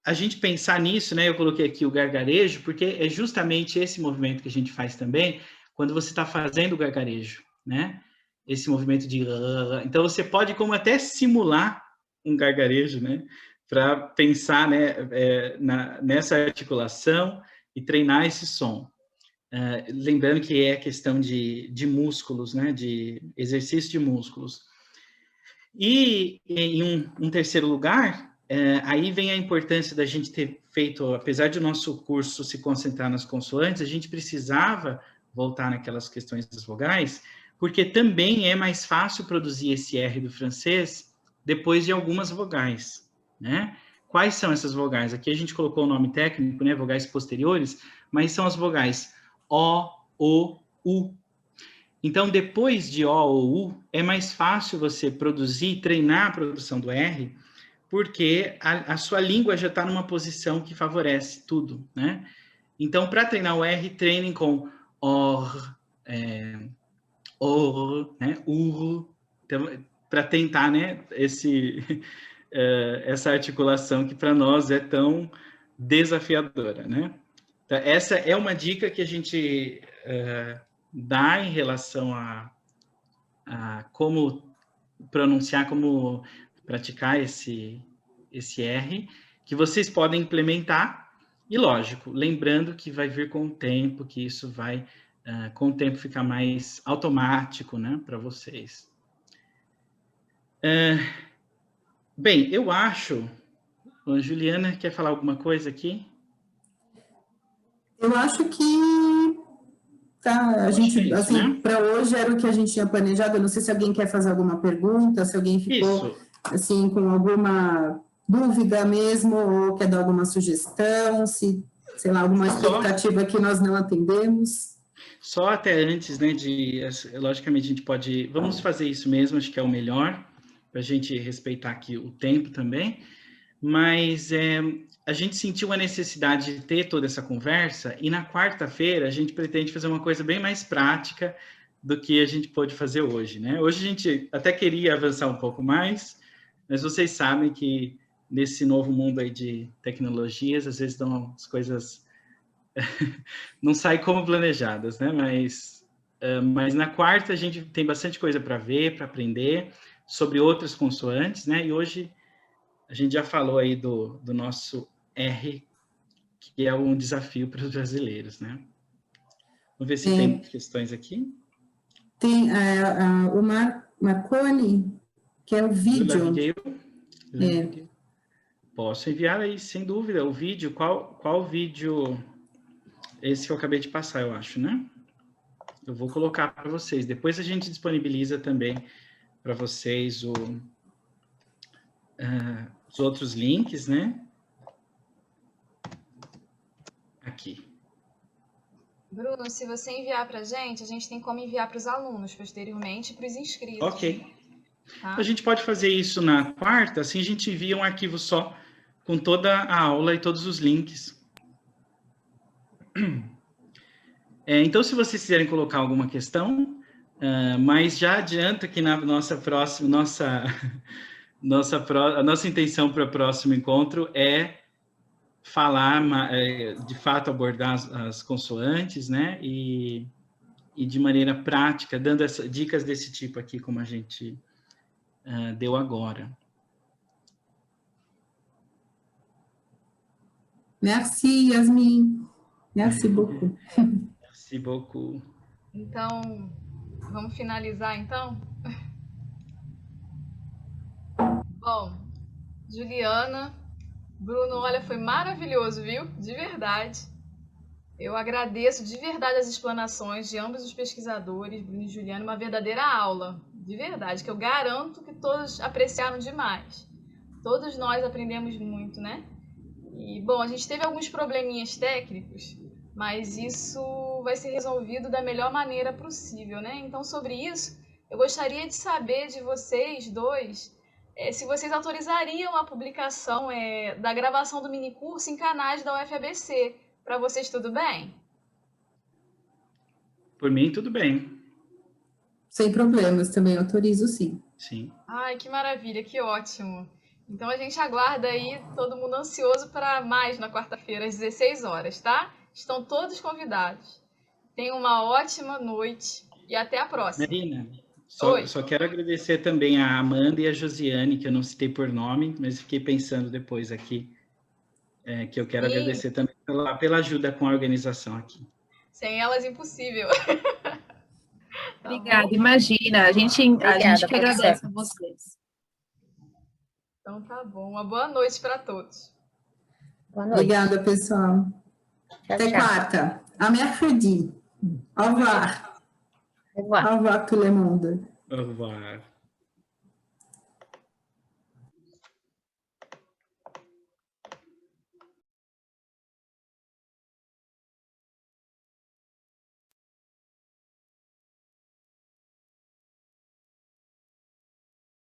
a gente pensar nisso, né? Eu coloquei aqui o gargarejo, porque é justamente esse movimento que a gente faz também quando você está fazendo o gargarejo, né? Esse movimento de... Então, você pode como até simular um gargarejo, né? Para pensar, né, nessa articulação e treinar esse som. Lembrando que é questão de músculos, né? De exercício de músculos. E em um terceiro lugar, aí vem a importância da gente ter feito, apesar de o nosso curso se concentrar nas consoantes, a gente precisava voltar naquelas questões das vogais, porque também é mais fácil produzir esse R do francês depois de algumas vogais, né? Quais são essas vogais? Aqui a gente colocou o nome técnico, né? Vogais posteriores, mas são as vogais O, O, U. Então, depois de O ou U, é mais fácil você produzir, treinar a produção do R, porque a sua língua já está numa posição que favorece tudo, né? Então, para treinar o R, treinem com OR, OR, né? UR, então, para tentar, né, essa articulação que para nós é tão desafiadora, né? Então, essa é uma dica que a gente dá em relação a como pronunciar, como praticar esse R, que vocês podem implementar, e lógico, lembrando que vai vir com o tempo, que isso vai, com o tempo, ficar mais automático, né, para vocês. Bem, eu acho... A Juliana, quer falar alguma coisa aqui? Eu acho que tá, a gente, isso, assim, né? para hoje era o que a gente tinha planejado. Eu não sei se alguém quer fazer alguma pergunta, se alguém ficou, assim, com alguma dúvida mesmo, ou quer dar alguma sugestão, se, sei lá, alguma expectativa que nós não atendemos. Só até antes, né, logicamente a gente pode, vamos fazer isso mesmo, acho que é o melhor, para a gente respeitar aqui o tempo também, mas a gente sentiu a necessidade de ter toda essa conversa, e na quarta-feira a gente pretende fazer uma coisa bem mais prática do que a gente pôde fazer hoje, né? Hoje a gente até queria avançar um pouco mais, mas vocês sabem que nesse novo mundo aí de tecnologias, às vezes as coisas não saem como planejadas, né? Mas na quarta a gente tem bastante coisa para ver, para aprender sobre outras consoantes, né? E hoje a gente já falou aí do nosso R, que é um desafio para os brasileiros, né? Vamos ver se tem questões aqui. Tem o Marconi, que é o vídeo. Posso enviar aí, sem dúvida, o vídeo. Qual vídeo? Esse que eu acabei de passar, eu acho, né? Eu vou colocar para vocês. Depois a gente disponibiliza também para vocês os outros links, né? Aqui. Bruno, se você enviar para a gente tem como enviar para os alunos posteriormente e para os inscritos. Ok. Tá? A gente pode fazer isso na quarta, assim a gente envia um arquivo só com toda a aula e todos os links. Então, se vocês quiserem colocar alguma questão, mas já adianta que na nossa próxima, a nossa intenção para o próximo encontro é falar, de fato, abordar as consoantes, né? E de maneira prática, dando dicas desse tipo aqui, como a gente deu agora. Merci, Yasmin. Merci beaucoup. Merci beaucoup. Então, vamos finalizar, então? Bom, Juliana, Bruno, olha, foi maravilhoso, viu? De verdade. Eu agradeço de verdade as explanações de ambos os pesquisadores, Bruno e Juliana, uma verdadeira aula, de verdade, que eu garanto que todos apreciaram demais. Todos nós aprendemos muito, né? E, bom, a gente teve alguns probleminhas técnicos, mas isso vai ser resolvido da melhor maneira possível, né? Então, sobre isso, eu gostaria de saber de vocês dois se vocês autorizariam a publicação da gravação do minicurso em canais da UFABC. Para vocês, tudo bem? Por mim, tudo bem. Sem problemas, também autorizo, sim. Sim. Ai, que maravilha, que ótimo. Então a gente aguarda aí, todo mundo ansioso para mais na quarta-feira, às 16 horas, tá? Estão todos convidados. Tenham uma ótima noite e até a próxima. Marina, só quero agradecer também a Amanda e a Josiane, que eu não citei por nome, mas fiquei pensando depois aqui, que eu quero agradecer também pela ajuda com a organização aqui. Sem elas, impossível. Obrigada, imagina. A gente que agradece a vocês. Então tá bom. Uma boa noite para todos. Boa noite. Obrigada, pessoal. Até quarta. A mercredi. Au revoir. Au revoir, tout le monde. Au revoir.